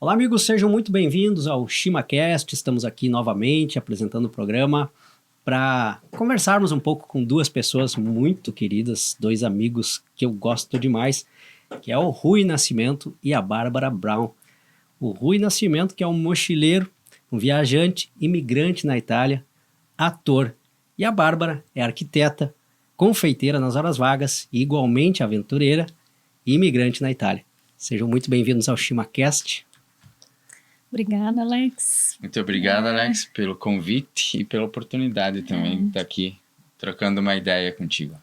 Olá, amigos, sejam muito bem-vindos ao ShimaCast. Estamos aqui novamente apresentando o programa para conversarmos um pouco com duas pessoas muito queridas, dois amigos que eu gosto demais, que é o Rui Nascimento e a Bárbara Brown. O Rui Nascimento, que é um mochileiro, um viajante, imigrante na Itália, ator. E a Bárbara é arquiteta, confeiteira nas horas vagas e igualmente aventureira e imigrante na Itália. Sejam muito bem-vindos ao ShimaCast. Obrigada, Alex. Muito obrigado, Alex, pelo convite e pela oportunidade também de estar aqui trocando uma ideia contigo.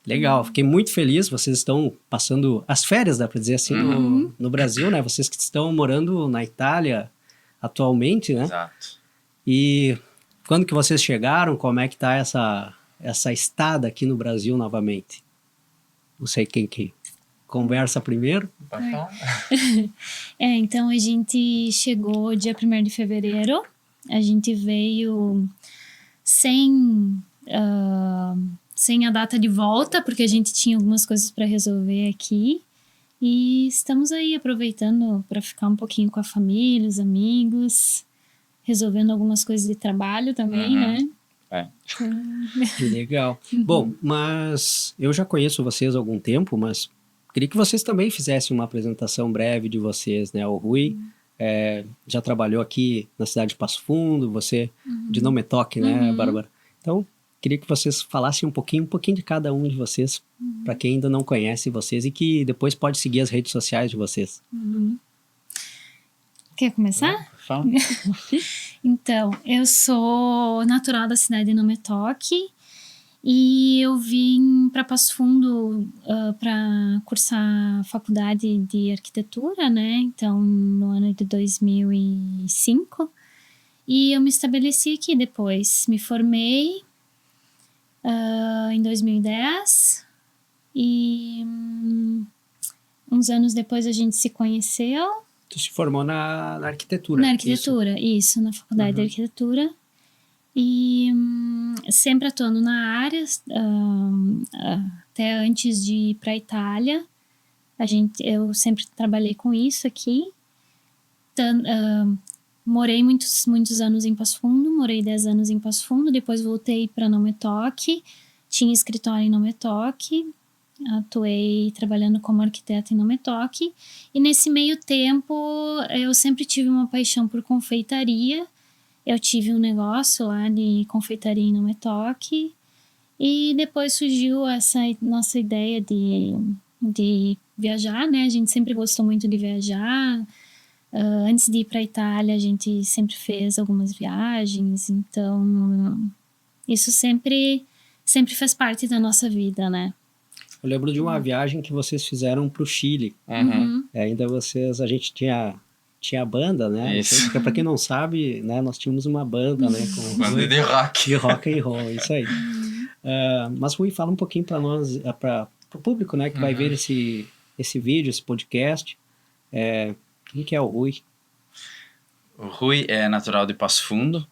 Legal, fiquei muito feliz. Vocês estão passando as férias, dá para dizer assim, no Brasil, né? Vocês que estão morando na Itália atualmente, né? Exato. E quando que vocês chegaram? Como é que tá essa estada aqui no Brasil novamente? Não sei quem que conversa primeiro. Pode falar? Então a gente chegou dia 1º de fevereiro. A gente veio sem a data de volta, porque a gente tinha algumas coisas para resolver aqui. E estamos aí aproveitando para ficar um pouquinho com a família, os amigos, resolvendo algumas coisas de trabalho também, né? Que legal. Bom, mas eu já conheço vocês há algum tempo, mas queria que vocês também fizessem uma apresentação breve de vocês, né? O Rui já trabalhou aqui na cidade de Passo Fundo, você de Não Me Toque, né, Bárbara? Então, queria que vocês falassem um pouquinho de cada um de vocês, para quem ainda não conhece vocês e que depois pode seguir as redes sociais de vocês. Quer começar? Fala. Então, eu sou natural da cidade de Não Me Toque e eu vim para Passo Fundo para cursar faculdade de arquitetura, né? Então, no ano de 2005. E eu me estabeleci aqui depois. Me formei em 2010 e uns anos depois a gente se conheceu. Tu se formou na arquitetura. Na arquitetura, isso na faculdade de arquitetura. E sempre atuando na área, até antes de ir para a Itália. Eu sempre trabalhei com isso aqui. Morei muitos anos em Passo Fundo, morei 10 anos em Passo Fundo, depois voltei para Não Me Toque, tinha escritório em Não Me Toque, atuei trabalhando como arquiteta em Não Me Toque, e nesse meio tempo eu sempre tive uma paixão por confeitaria. Eu tive um negócio lá de confeitaria em Não Me Toque, e depois surgiu essa nossa ideia de viajar, né? A gente sempre gostou muito de viajar. Antes de ir para a Itália, a gente sempre fez algumas viagens, então isso sempre faz parte da nossa vida, né? Eu lembro de uma viagem que vocês fizeram para o Chile. Ainda a gente tinha banda, né? Isso. Para quem não sabe, né, nós tínhamos uma banda, né? Banda de rock. De rock and roll, isso aí. Mas Rui, fala um pouquinho para nós, para o público, né, que vai ver esse vídeo, esse podcast. Quem que é o Rui? O Rui é natural de Passo Fundo,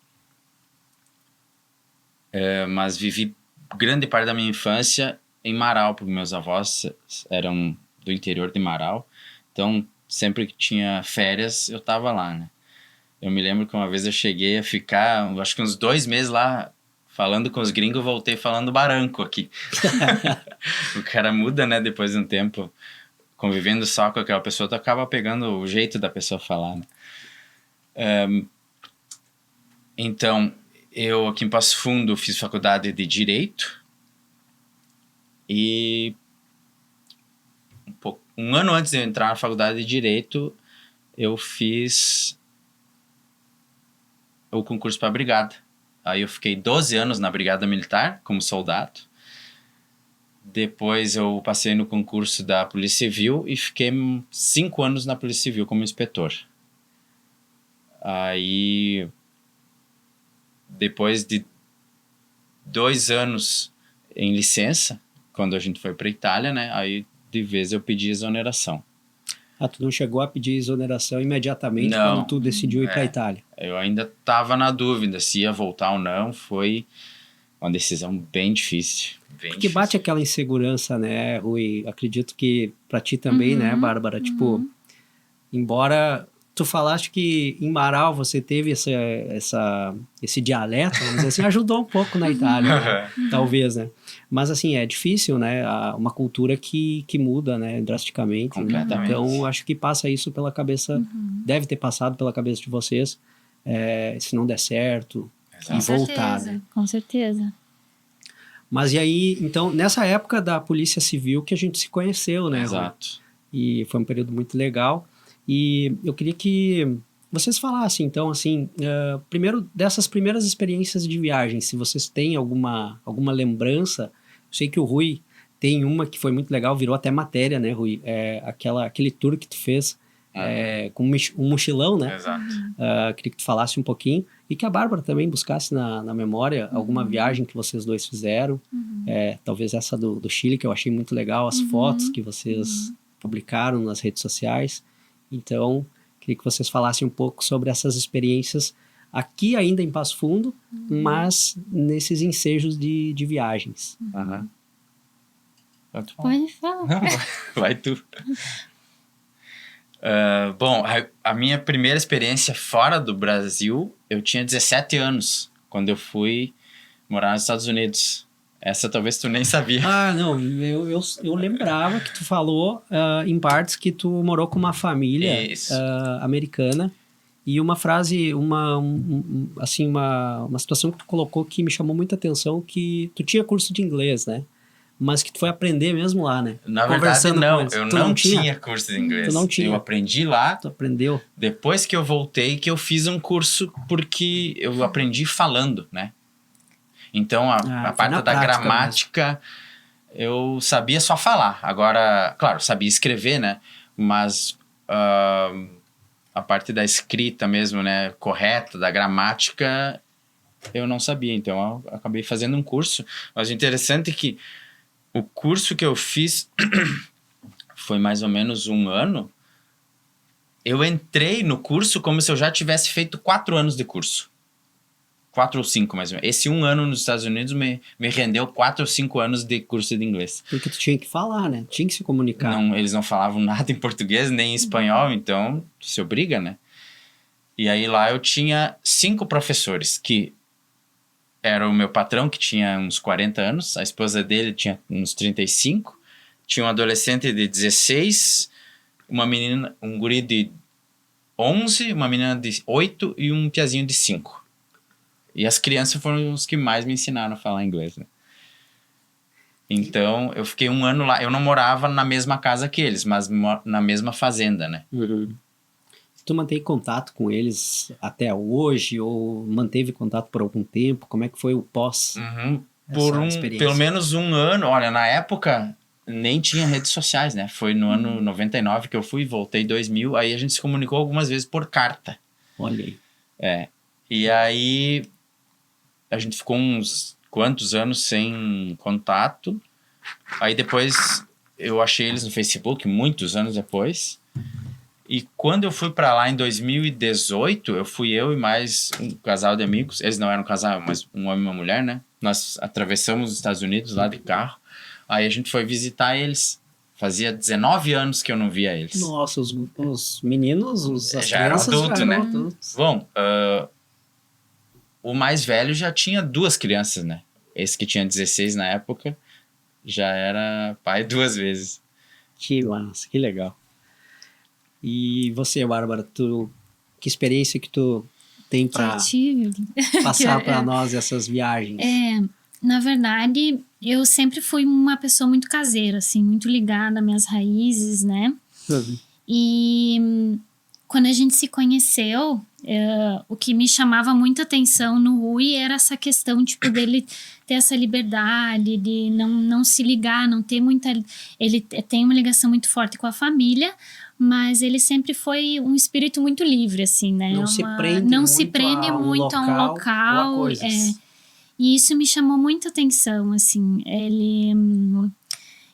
mas vivi grande parte da minha infância em Marau, porque meus avós eram do interior de Marau. Então, sempre que tinha férias, eu tava lá, né? Eu me lembro que uma vez eu cheguei a ficar, acho que uns 2 meses lá, falando com os gringos, voltei falando baranco aqui. O cara muda, né, depois de um tempo. Convivendo só com aquela pessoa, tu acaba pegando o jeito da pessoa falar, né? Então, eu aqui em Passo Fundo fiz faculdade de Direito e um ano antes de eu entrar na faculdade de Direito, eu fiz o concurso para a Brigada. Aí eu fiquei 12 anos na Brigada Militar como soldado. Depois eu passei no concurso da Polícia Civil e fiquei 5 anos na Polícia Civil como inspetor. Aí, depois de 2 anos em licença, quando a gente foi para Itália, né? Aí, de vez, eu pedi exoneração. Tu não chegou a pedir exoneração imediatamente quando tu decidiu ir para a Itália? Eu ainda estava na dúvida se ia voltar ou não. Foi uma decisão bem difícil. Porque bate aquela insegurança, né, Rui? Acredito que para ti também, né, Bárbara? Tipo, embora tu falaste que em Marau você teve esse dialeto, vamos dizer assim, ajudou um pouco na Itália, né? Talvez, né? Mas assim, é difícil, né? Uma cultura que muda, né? Drasticamente. Completamente. Então, acho que passa isso pela cabeça, deve ter passado pela cabeça de vocês, se não der certo, Exato. e voltar, né? Com certeza. Mas e aí, então, nessa época da Polícia Civil que a gente se conheceu, né? Rui? Exato. E foi um período muito legal. E eu queria que vocês falassem, então, assim, primeiro dessas primeiras experiências de viagem, se vocês têm alguma lembrança. Eu sei que o Rui tem uma que foi muito legal, virou até matéria, né, Rui? Aquele tour que tu fez com um mochilão, né? Exato. Queria que tu falasse um pouquinho. E que a Bárbara também buscasse na memória alguma viagem que vocês dois fizeram. Talvez essa do Chile, que eu achei muito legal, as fotos que vocês publicaram nas redes sociais. Então, queria que vocês falassem um pouco sobre essas experiências aqui ainda em Passo Fundo, mas nesses ensejos de viagens. Aham. Pode falar. Não, vai tu. Bom, a minha primeira experiência fora do Brasil, eu tinha 17 anos, quando eu fui morar nos Estados Unidos. Essa talvez tu nem sabia. Não, eu lembrava que tu falou em partes que tu morou com uma família americana, e uma frase, uma situação que tu colocou que me chamou muita atenção, que tu tinha curso de inglês, né? Mas que tu foi aprender mesmo lá, né? Na verdade, não. Eu não tinha curso de inglês. Tu não tinha. Eu aprendi lá. Tu aprendeu. Depois que eu voltei, que eu fiz um curso, porque eu aprendi falando, né? Então, a parte da gramática, eu sabia só falar. Agora, claro, sabia escrever, né? Mas a parte da escrita mesmo, né? Correta, da gramática, eu não sabia. Então, eu acabei fazendo um curso. Mas o interessante é que o curso que eu fiz foi mais ou menos 1 ano. Eu entrei no curso como se eu já tivesse feito 4 anos de curso. 4 ou 5, mais ou menos. Esse 1 ano nos Estados Unidos me rendeu 4 ou 5 anos de curso de inglês. Porque tu tinha que falar, né? Tinha que se comunicar. Não, eles não falavam nada em português, nem em espanhol, então tu se obriga, né? E aí lá eu tinha 5 professores, que era o meu patrão, que tinha uns 40 anos, a esposa dele tinha uns 35, tinha um adolescente de 16, uma menina, um guri de 11, uma menina de 8 e um piazinho de 5. E as crianças foram os que mais me ensinaram a falar inglês, né? Então, eu fiquei 1 ano lá. Eu não morava na mesma casa que eles, mas na mesma fazenda, né? Tu mantém contato com eles até hoje? Ou manteve contato por algum tempo? Como é que foi o pós? Pelo menos 1 ano. Olha, na época, nem tinha redes sociais, né? Foi no ano 99 que eu fui, voltei em 2000. Aí a gente se comunicou algumas vezes por carta. Olha aí. E aí a gente ficou uns quantos anos sem contato. Aí depois eu achei eles no Facebook, muitos anos depois. E quando eu fui pra lá em 2018, eu fui eu e mais um casal de amigos. Eles não eram um casal, mas um homem e uma mulher, né? Nós atravessamos os Estados Unidos lá de carro. Aí a gente foi visitar eles. Fazia 19 anos que eu não via eles. Nossa, os meninos, as já eram adultos, já eram né? adultos. Bom, o mais velho já tinha 2 crianças, né? Esse que tinha 16 na época já era pai 2 vezes. Que massa, que legal. E você, Bárbara, que experiência que tu tem para passar para nós essas viagens? Na verdade, eu sempre fui uma pessoa muito caseira, assim, muito ligada às minhas raízes, né? E quando a gente se conheceu, o que me chamava muita atenção no Rui era essa questão, tipo, dele ter essa liberdade, de não se ligar, não ter muita... Ele tem uma ligação muito forte com a família, mas ele sempre foi um espírito muito livre, assim, né? Não se prende muito a um local. Ou a coisas. E isso me chamou muita atenção, assim.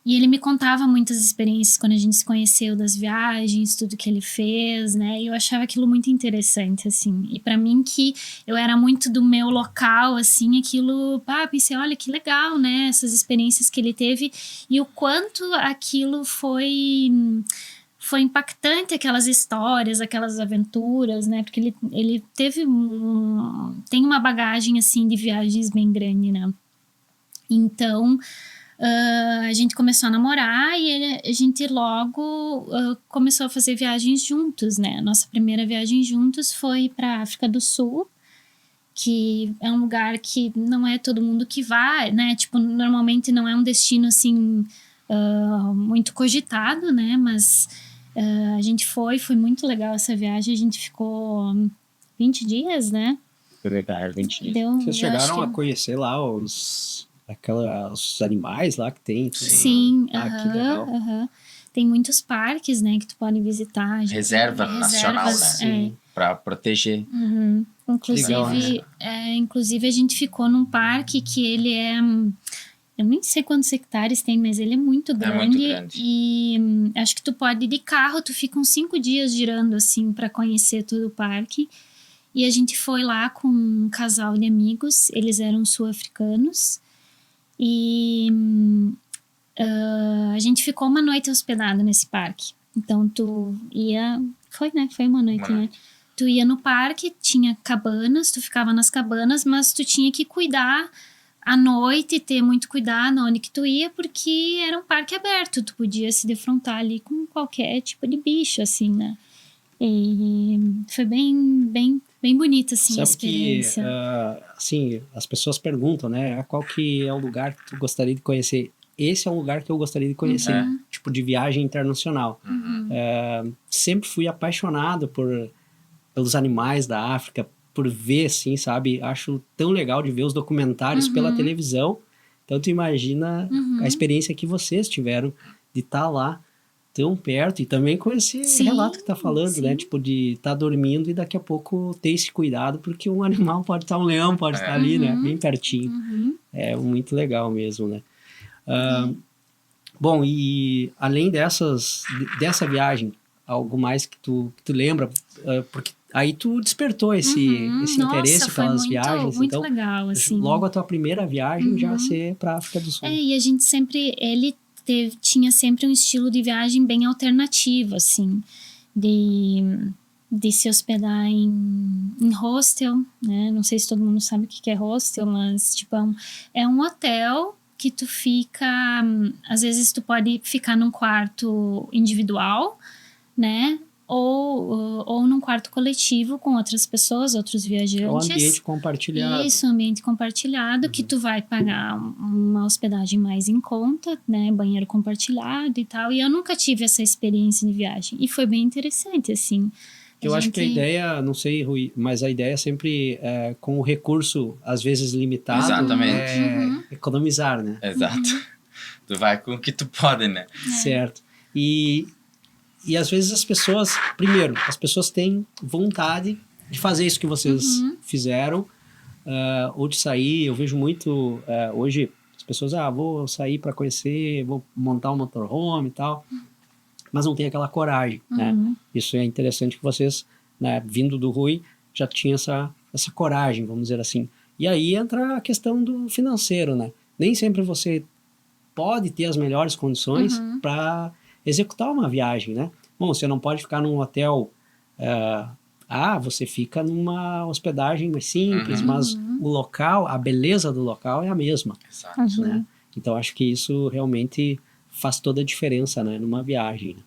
E ele me contava muitas experiências quando a gente se conheceu, das viagens, tudo que ele fez, né? E eu achava aquilo muito interessante, assim. E pra mim, que eu era muito do meu local, assim, aquilo... pensei, olha, que legal, né? Essas experiências que ele teve. E o quanto aquilo foi foi impactante aquelas histórias, aquelas aventuras, né? Porque ele teve tem uma bagagem, assim, de viagens bem grande, né? Então, a gente começou a namorar e a gente logo começou a fazer viagens juntos, né? Nossa primeira viagem juntos foi para África do Sul, que é um lugar que não é todo mundo que vai, né? Tipo, normalmente não é um destino, assim, muito cogitado, né? Mas a gente foi muito legal essa viagem. A gente ficou 20 dias, né? Legal, 20 dias. Vocês chegaram a conhecer lá os animais lá que tem? Sim, que legal. Tem muitos parques, né, que tu pode visitar. Reserva nacional, né? Para proteger. Inclusive, inclusive, a gente ficou num parque que ele é... Eu nem sei quantos hectares tem, mas ele é muito grande. É muito grande. E acho que tu pode ir de carro, tu fica uns 5 dias girando, assim, para conhecer todo o parque. E a gente foi lá com um casal de amigos, eles eram sul-africanos. E a gente ficou uma noite hospedada nesse parque. Então, tu ia... Foi, né? Foi uma noite, né? Tu ia no parque, tinha cabanas, tu ficava nas cabanas, mas tu tinha que cuidar à noite, ter muito cuidado onde que tu ia, porque era um parque aberto, tu podia se defrontar ali com qualquer tipo de bicho, assim, né? E foi bem bonita, assim, a experiência. Que, assim, as pessoas perguntam, né? Qual que é o lugar que tu gostaria de conhecer? Esse é um lugar que eu gostaria de conhecer, tipo de viagem internacional. Sempre fui apaixonado pelos animais da África, por ver, assim, sabe? Acho tão legal de ver os documentários pela televisão. Então, tu imagina a experiência que vocês tiveram de estar lá tão perto e também com esse relato que tá falando, né? Tipo, de estar dormindo e daqui a pouco ter esse cuidado, porque um animal pode estar, um leão pode estar ali, né? Bem pertinho. É muito legal mesmo, né? Bom, e além dessa viagem, algo mais que tu lembra? Porque aí tu despertou esse interesse pelas viagens. Muito então, legal, assim. Logo a tua primeira viagem já ser para África do Sul. E a gente sempre... tinha sempre um estilo de viagem bem alternativo, assim. De se hospedar em hostel, né? Não sei se todo mundo sabe o que é hostel, mas, tipo, é um hotel que tu fica... Às vezes tu pode ficar num quarto individual, né? Ou num quarto coletivo com outras pessoas, outros viajantes. É um ambiente compartilhado. Isso, ambiente compartilhado, que tu vai pagar uma hospedagem mais em conta, né? Banheiro compartilhado e tal. E eu nunca tive essa experiência de viagem. E foi bem interessante, assim. Eu acho que a ideia, não sei, Rui, mas a ideia é sempre, com o recurso, às vezes limitado, economizar, né? Exato. Tu vai com o que tu pode, né? Certo. E às vezes as pessoas têm vontade de fazer isso que vocês fizeram, ou de sair. Eu vejo muito, hoje, as pessoas, vou sair para conhecer, vou montar um motorhome e tal, mas não tem aquela coragem, né? Isso é interessante que vocês, né, vindo do Rui, já tinham essa coragem, vamos dizer assim. E aí entra a questão do financeiro, né? Nem sempre você pode ter as melhores condições para executar uma viagem, né? Bom, você não pode ficar num hotel, você fica numa hospedagem mais simples, mas o local, a beleza do local é a mesma. Exato. Né? Então, acho que isso realmente faz toda a diferença, né, numa viagem.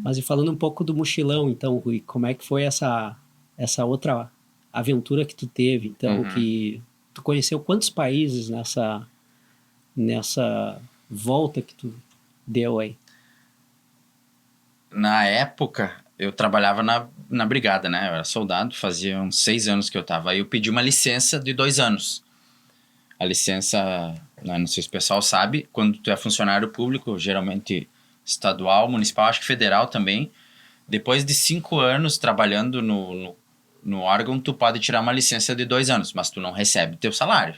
Mas e falando um pouco do mochilão, então, Rui, como é que foi essa outra aventura que tu teve? Então, que tu conheceu quantos países nessa volta que tu deu aí? Na época, eu trabalhava na brigada, né? Eu era soldado, fazia uns 6 anos que eu tava. Aí eu pedi uma licença de 2 anos. A licença, não sei se o pessoal sabe, quando tu é funcionário público, geralmente estadual, municipal, acho que federal também, depois de 5 anos trabalhando no órgão, tu pode tirar uma licença de 2 anos, mas tu não recebe teu salário.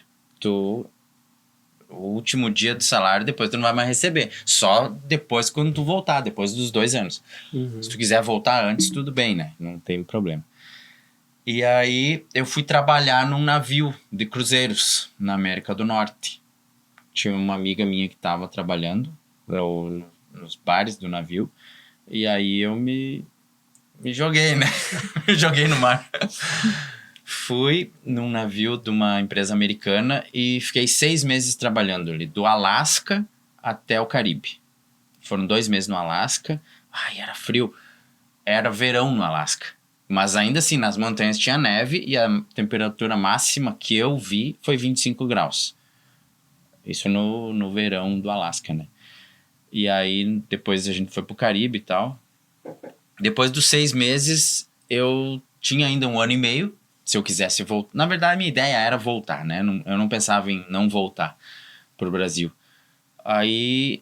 O último dia do salário, depois tu não vai mais receber. Só depois quando tu voltar, depois dos 2 anos. Se tu quiser voltar antes, tudo bem, né? Não tem problema. E aí eu fui trabalhar num navio de cruzeiros na América do Norte. Tinha uma amiga minha que estava trabalhando nos bares do navio. E aí eu me joguei, né? Me joguei no mar. Fui num navio de uma empresa americana e fiquei 6 meses trabalhando ali, do Alasca até o Caribe. Foram 2 meses no Alasca. Ai, era frio. Era verão no Alasca. Mas ainda assim, nas montanhas tinha neve e a temperatura máxima que eu vi foi 25 graus. Isso no verão do Alasca, né? E aí, depois a gente foi pro Caribe e tal. Depois dos 6 meses, eu tinha ainda 1 ano e meio, se eu quisesse voltar. Na verdade, a minha ideia era voltar, né? Eu não pensava em não voltar pro Brasil. Aí,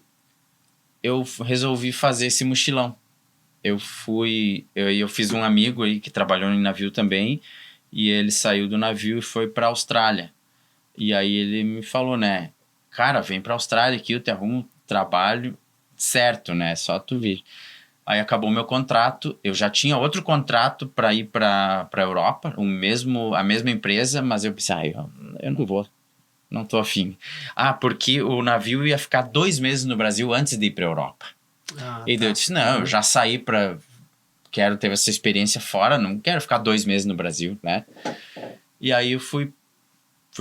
eu resolvi fazer esse mochilão. Eu fiz um amigo aí que trabalhou no navio também, e ele saiu do navio e foi pra Austrália. E aí ele me falou, né? Cara, vem pra Austrália aqui, eu te arrumo trabalho certo, né? Só tu vir. Aí acabou meu contrato, eu já tinha outro contrato para ir para Europa, a mesma empresa, mas eu pensei, eu não vou, não tô afim. Porque o navio ia ficar 2 meses no Brasil antes de ir para Europa. E daí eu disse, não, eu já saí quero ter essa experiência fora, não quero ficar 2 meses no Brasil, né? E aí eu fui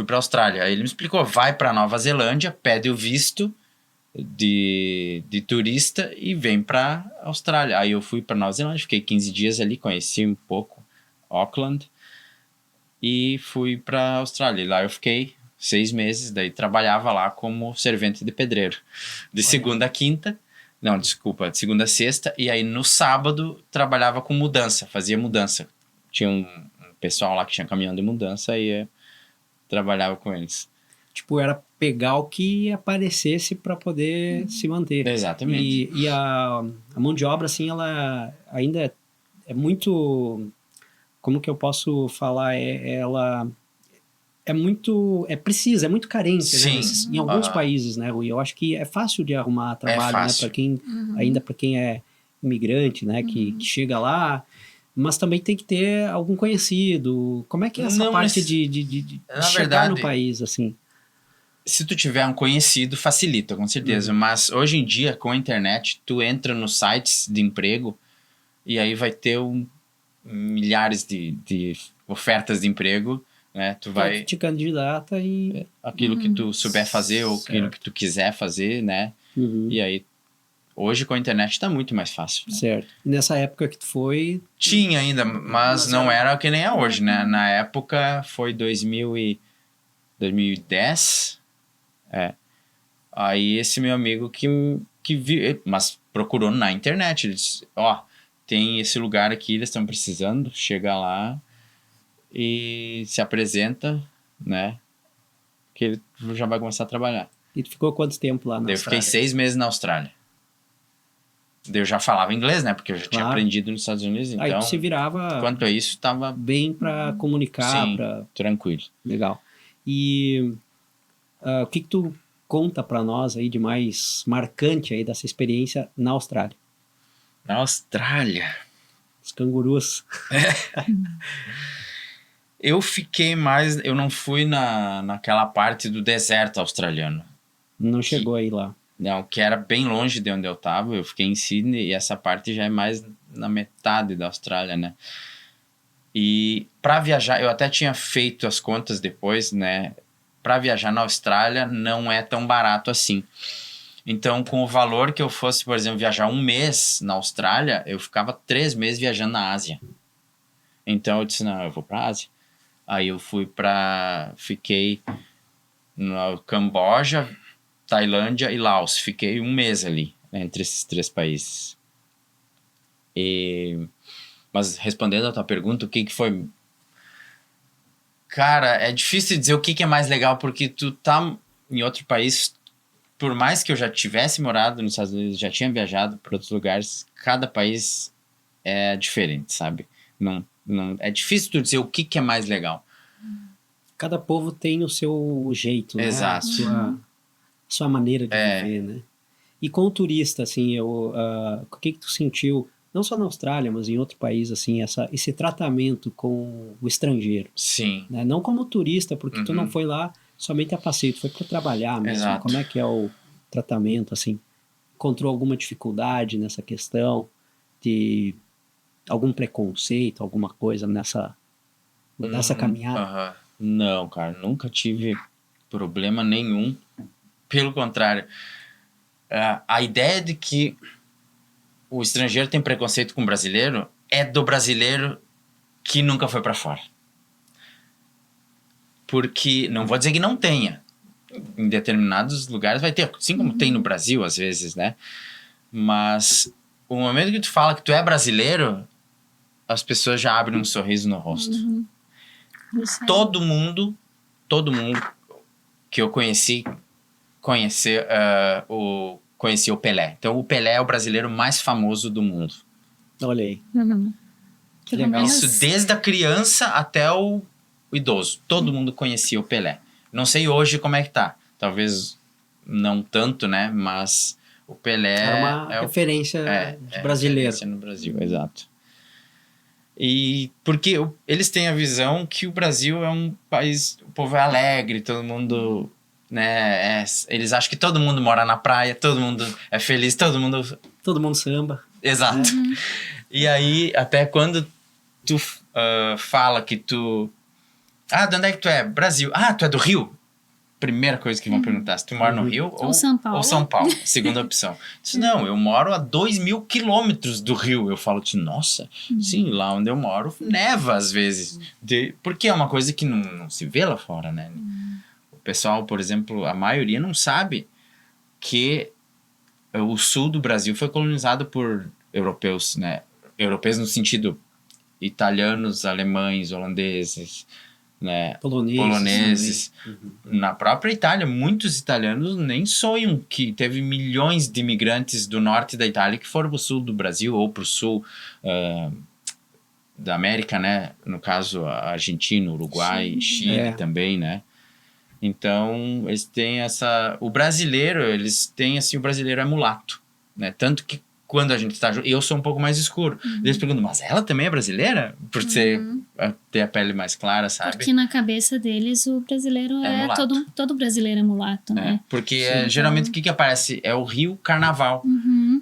para Austrália. Aí ele me explicou, vai para Nova Zelândia, pede o visto de turista e vem para Austrália. Aí eu fui para Nova Zelândia, fiquei 15 dias ali, conheci um pouco Auckland e fui para Austrália. E lá eu fiquei 6 meses, daí trabalhava lá como servente de pedreiro. De segunda a segunda a sexta, e aí no sábado trabalhava com mudança, fazia mudança. Tinha um pessoal lá que tinha caminhão de mudança e eu trabalhava com eles. Tipo, era pegar o que aparecesse para poder se manter. Exatamente. E a mão de obra, assim, ela ainda é muito... Como que eu posso falar? Ela é muito... É precisa, é muito carente, Sim. né? Em alguns países, né, Rui? Eu acho que é fácil de arrumar trabalho, né? Para quem, ainda para quem é imigrante, né? Que chega lá... Mas também tem que ter algum conhecido. Como é que é essa parte de chegar no país, assim? Se tu tiver um conhecido, facilita, com certeza. Mas hoje em dia, com a internet, tu entra nos sites de emprego e aí vai ter milhares de ofertas de emprego, né? Tu vai... te candidata e... Aquilo que tu souber fazer ou aquilo que tu quiser fazer, né? E aí, hoje com a internet tá muito mais fácil. Né? Certo. Nessa época que tu foi... Tinha ainda, mas não era que nem é hoje, né? Na época foi 2010... Aí esse meu amigo que viu, mas procurou na internet, ele disse, tem esse lugar aqui, eles estão precisando, chega lá e se apresenta, né, que ele já vai começar a trabalhar. E tu ficou quanto tempo lá na Austrália? Eu fiquei 6 meses na Austrália. Eu já falava inglês, né, porque eu já tinha aprendido nos Estados Unidos, então... Aí tu se virava... Quanto a isso, tava... Bem para comunicar. Sim, tranquilo. Legal. E... o que tu conta para nós aí de mais marcante aí dessa experiência na Austrália? Na Austrália? Os cangurus. Eu fiquei mais... Eu não fui naquela parte do deserto australiano. Não chegou aí lá. Não, que era bem longe de onde eu tava. Eu fiquei em Sydney e essa parte já é mais na metade da Austrália, né? E para viajar, eu até tinha feito as contas depois, né? Para viajar na Austrália não é tão barato assim. Então, com o valor que eu fosse, por exemplo, viajar 1 mês na Austrália, eu ficava 3 meses viajando na Ásia. Então, eu disse, não, eu vou para a Ásia. Aí eu fiquei no Camboja, Tailândia e Laos. Fiquei 1 mês ali, né, entre esses 3 países. Mas respondendo a tua pergunta, o que foi... Cara, é difícil dizer o que é mais legal, porque tu tá em outro país, por mais que eu já tivesse morado nos Estados Unidos, já tinha viajado para outros lugares, cada país é diferente, sabe? Não, é difícil tu dizer o que é mais legal. Cada povo tem o seu jeito, né? Exato. A sua maneira de viver, né? E com o turista, assim, o que tu sentiu... Não só na Austrália, mas em outro país, assim, esse tratamento com o estrangeiro. Sim. Né? Não como turista, porque tu não foi lá somente a passeio, tu foi para trabalhar mesmo. Exato. Como é que é o tratamento, assim? Encontrou alguma dificuldade nessa questão? de algum preconceito, alguma coisa nessa caminhada? Aham. Não, cara, nunca tive problema nenhum. Pelo contrário, a ideia de que o estrangeiro tem preconceito com o brasileiro é do brasileiro que nunca foi pra fora. Porque, não vou dizer que não tenha, em determinados lugares vai ter, assim como tem no Brasil às vezes, né? Mas o momento que tu fala que tu é brasileiro, as pessoas já abrem um sorriso no rosto. Isso aí. Todo mundo que eu conheci o Pelé. Então o Pelé é o brasileiro mais famoso do mundo. Olha aí. Pelo legal. menos- Isso desde a criança até o idoso. Todo mundo conhecia o Pelé. Não sei hoje como é que tá. Talvez não tanto, né? Mas o Pelé Era uma referência de brasileiro. referência no Brasil, exato. E porque eles têm a visão que o Brasil é um país, o povo é alegre, todo mundo, né? Eles acham que todo mundo mora na praia, todo mundo é feliz, todo mundo... Todo mundo samba. Exato. E aí, até quando tu fala que tu... Ah, de onde é que tu é? Brasil. Ah, tu é do Rio? Primeira coisa que vão perguntar, se tu mora no Rio Ou São Paulo. Ou São Paulo, segunda opção. Disse, não, eu moro a 2.000 quilômetros do Rio. Eu falo, nossa, sim, lá onde eu moro neva às vezes. Porque é uma coisa que não se vê lá fora, né? O pessoal, por exemplo, a maioria não sabe que o sul do Brasil foi colonizado por europeus, né? Europeus no sentido italianos, alemães, holandeses, né? Poloneses. Na própria Itália, muitos italianos nem sonham que teve milhões de imigrantes do norte da Itália que foram para o sul do Brasil ou para o sul da América, né? No caso, a Argentina, Uruguai, Chile também, né? Então, eles têm o brasileiro, eles têm assim, o brasileiro é mulato, né? Tanto que quando a gente está junto, eu sou um pouco mais escuro. Eles perguntam, mas ela também é brasileira? Por ter a pele mais clara, sabe? Porque na cabeça deles o brasileiro é todo brasileiro é mulato, né? Porque geralmente o que aparece é o Rio Carnaval.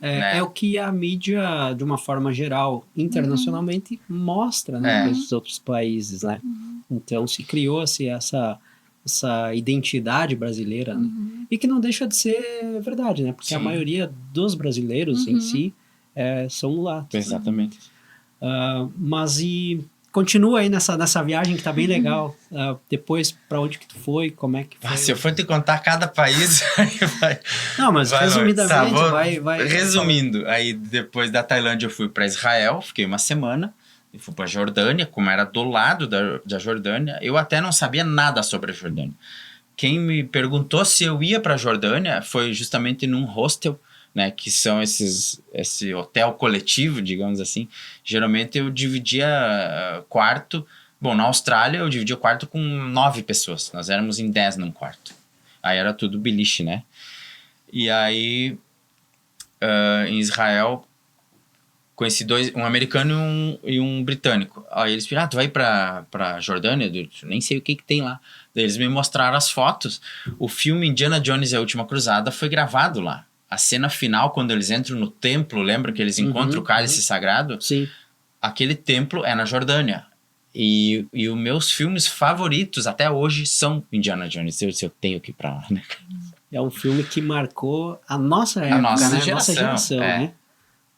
É o que a mídia, de uma forma geral, internacionalmente, mostra, né, para os outros países, né? Então se criou-se essa identidade brasileira, né? E que não deixa de ser verdade, né? Porque a maioria dos brasileiros em si são mulatos. Exatamente. Mas continua aí nessa viagem que tá bem legal. Depois, para onde que tu foi? Como é que foi? Se eu for te contar cada país, vai... Não, mas resumidamente, vai... Resumindo, aí depois da Tailândia eu fui para Israel, fiquei uma semana. E fui para a Jordânia, como era do lado da Jordânia. Eu até não sabia nada sobre a Jordânia. Quem me perguntou se eu ia para a Jordânia foi justamente num hostel, né, que são esse hotel coletivo, digamos assim. Geralmente eu dividia quarto. Bom, na Austrália eu dividia o quarto com 9 pessoas. Nós éramos em 10 num quarto. Aí era tudo beliche, né? E aí, em Israel, conheci um americano e um britânico. Aí eles falaram, tu vai pra Jordânia? Eu nem sei o que tem lá. Daí eles me mostraram as fotos. O filme Indiana Jones e a Última Cruzada foi gravado lá. A cena final, quando eles entram no templo, lembra que eles encontram o cálice sagrado? Sim. Aquele templo é na Jordânia. E os meus filmes favoritos até hoje são Indiana Jones. Se eu tenho que ir pra lá, né? É um filme que marcou a nossa época, nossa né? geração, A nossa geração, né?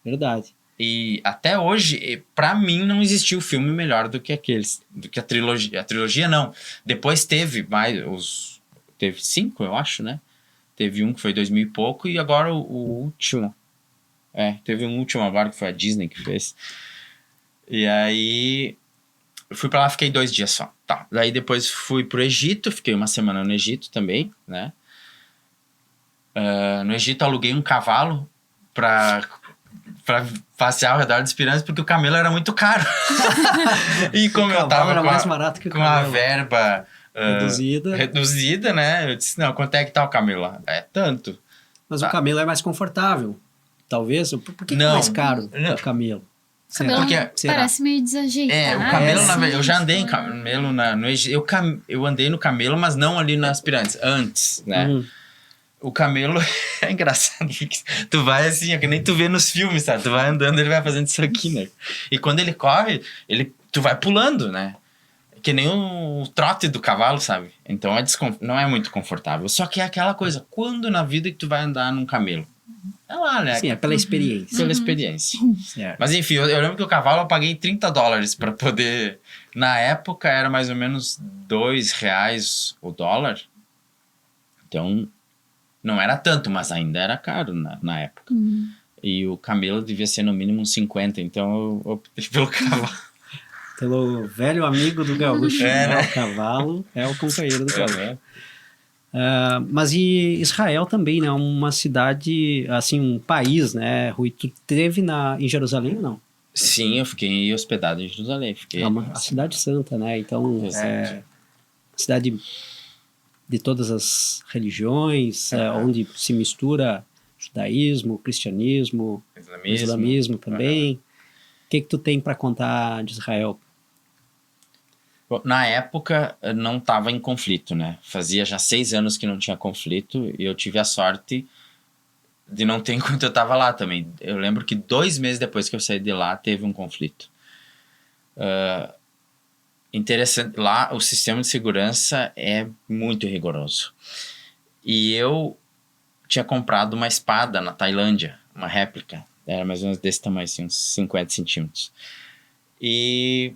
Verdade. E até hoje, pra mim, não existiu filme melhor do que aqueles. Do que a trilogia. A trilogia, não. Depois teve mais... Teve 5, eu acho, né? Teve um que foi 2000 e pouco. E agora o último. Teve um último agora que foi a Disney que fez. E aí... Eu fui pra lá, fiquei 2 dias só. Tá. Daí depois fui pro Egito. Fiquei uma semana no Egito também, né? No Egito aluguei um cavalo pra passear ao redor das pirâmides, porque o camelo era muito caro. E como eu tava era mais barato que o com camelo. a verba reduzida, né? Eu disse, não, quanto é que tá o camelo lá? É tanto. Mas o camelo é mais confortável, talvez. Por que é mais caro o camelo? Cabelo parece meio desajeitado. O camelo, na verdade, eu já andei em camelo no Egito. Eu andei no camelo, mas não ali nas pirâmides, antes, né? O camelo é engraçado, porque tu vai assim, é que nem tu vê nos filmes, sabe? Tu vai andando, ele vai fazendo isso aqui, né? E quando ele corre, tu vai pulando, né? Que nem o trote do cavalo, sabe? Então não é muito confortável. Só que é aquela coisa, quando na vida que tu vai andar num camelo? É lá, né? Sim, é pela experiência. Pela experiência. Certo. Mas enfim, eu lembro que o cavalo eu paguei $30 pra poder... Na época era mais ou menos R$2 o dólar. Então, não era tanto, mas ainda era caro na época. E o camelo devia ser no mínimo uns 50, então eu optei pelo cavalo. Pelo velho amigo do gaúcho, né? O cavalo é o companheiro do gaúcho. Mas e Israel também, né? Uma cidade, assim, um país, né, Rui? Tu esteve em Jerusalém ou não? Sim, eu fiquei hospedado em Jerusalém. A cidade santa, né? Então, é uma cidade de todas as religiões, onde se mistura judaísmo, cristianismo, islamismo também. O que tu tem para contar de Israel? Bom, na época não estava em conflito, né? Fazia já 6 anos que não tinha conflito e eu tive a sorte de não ter enquanto eu estava lá também. Eu lembro que 2 meses depois que eu saí de lá teve um conflito. Interessante, lá o sistema de segurança é muito rigoroso. E eu tinha comprado uma espada na Tailândia, uma réplica. Era mais ou menos desse tamanho, assim, uns 50 centímetros. E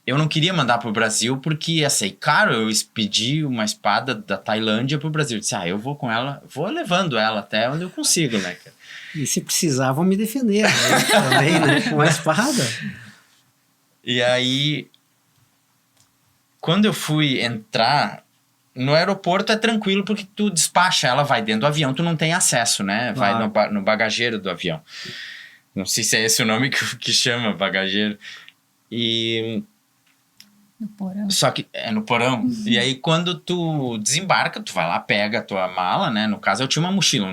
eu não queria mandar pro Brasil porque ia ser caro. Eu pedi uma espada da Tailândia pro Brasil. Eu disse, eu vou com ela, vou levando ela até onde eu consigo, né, cara? E se precisar, vão me defender, né? Também, né? Com uma espada. E aí, quando eu fui entrar no aeroporto, é tranquilo porque tu despacha, ela vai dentro do avião, tu não tem acesso, né? Vai no bagageiro do avião. Não sei se é esse o nome que chama, bagageiro. E... No porão. Só que é no porão. E aí, quando tu desembarca, tu vai lá, pega a tua mala, né? No caso, eu tinha uma mochila.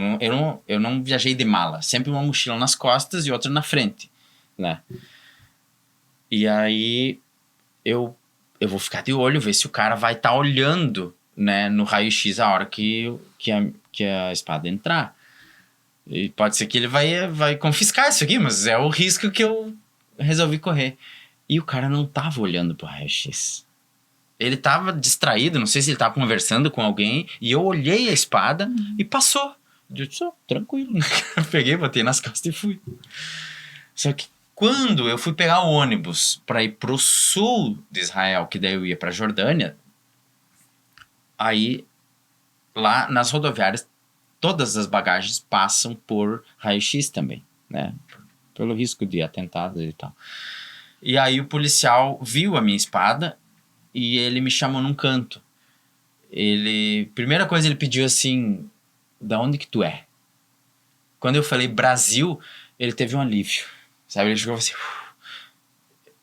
Eu não viajei de mala. Sempre uma mochila nas costas e outra na frente, né? E aí, eu vou ficar de olho, ver se o cara vai estar olhando, né? No raio-x a hora que a espada entrar. E pode ser que ele vai confiscar isso aqui, mas é o risco que eu resolvi correr. E o cara não tava olhando pro raio-x. Ele tava distraído, não sei se ele tava conversando com alguém, e eu olhei a espada e passou. Eu disse, tranquilo, né? Eu peguei, botei nas costas e fui. Só que quando eu fui pegar o ônibus para ir pro sul de Israel, que daí eu ia pra Jordânia, aí lá nas rodoviárias, todas as bagagens passam por raio-x também, né? Pelo risco de atentados e tal. E aí o policial viu a minha espada e ele me chamou num canto. Primeira coisa ele pediu assim, da onde que tu é? Quando eu falei Brasil, ele teve um alívio, sabe? Ele chegou assim,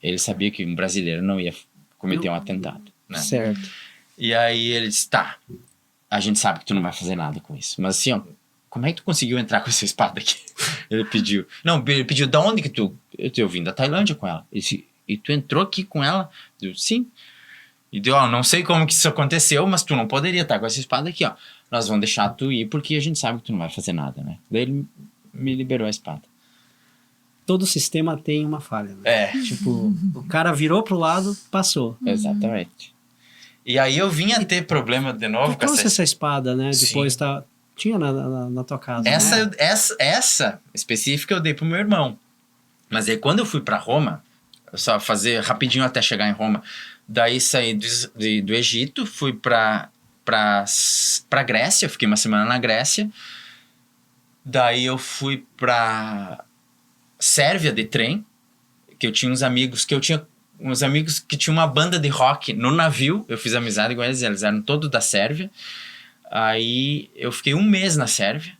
ele sabia que um brasileiro não ia cometer um atentado, né? Certo. E aí ele disse, tá, a gente sabe que tu não vai fazer nada com isso, mas assim, como é que tu conseguiu entrar com essa espada aqui? Ele pediu, da onde que eu vim da Tailândia com ela. Ele disse, e tu entrou aqui com ela? Eu, sim. E deu, não sei como que isso aconteceu, mas tu não poderia estar com essa espada aqui, ó. Nós vamos deixar tu ir porque a gente sabe que tu não vai fazer nada, né? Daí ele me liberou a espada. Todo sistema tem uma falha, né? Tipo, o cara virou pro lado, passou. Exatamente. E aí eu vinha ter problema de novo tu trouxe essa espada, né? Sim. Depois tinha na tua casa. Essa específica eu dei pro meu irmão. Mas aí quando eu fui pra Roma, só fazer rapidinho até chegar em Roma, daí saí do Egito, fui pra Grécia, fiquei uma semana na Grécia, daí eu fui pra Sérvia de trem, que eu tinha uns amigos que tinham uma banda de rock no navio, eu fiz amizade com eles eram todos da Sérvia. Aí eu fiquei 1 mês na Sérvia,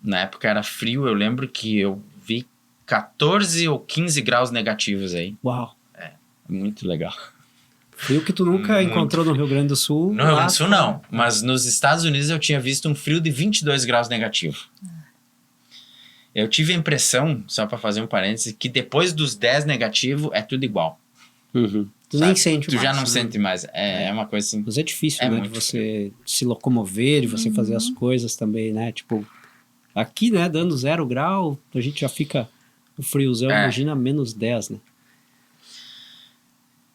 na época era frio, eu lembro que eu vi 14 ou 15 graus negativos aí. Uau! Muito legal. Frio que tu nunca encontrou no Rio Grande do Sul. No Rio Grande do Sul não, mas nos Estados Unidos eu tinha visto um frio de 22 graus negativo. Eu tive a impressão, só para fazer um parênteses, que depois dos 10 negativo é tudo igual. Tu nem sente Tu mais. já não né? sente mais. É uma coisa assim. Mas é difícil, É né? De muito você se locomover, de você fazer as coisas também, né? Tipo, aqui, né? Dando 0 grau, a gente já fica o friozão, imagina -10, né?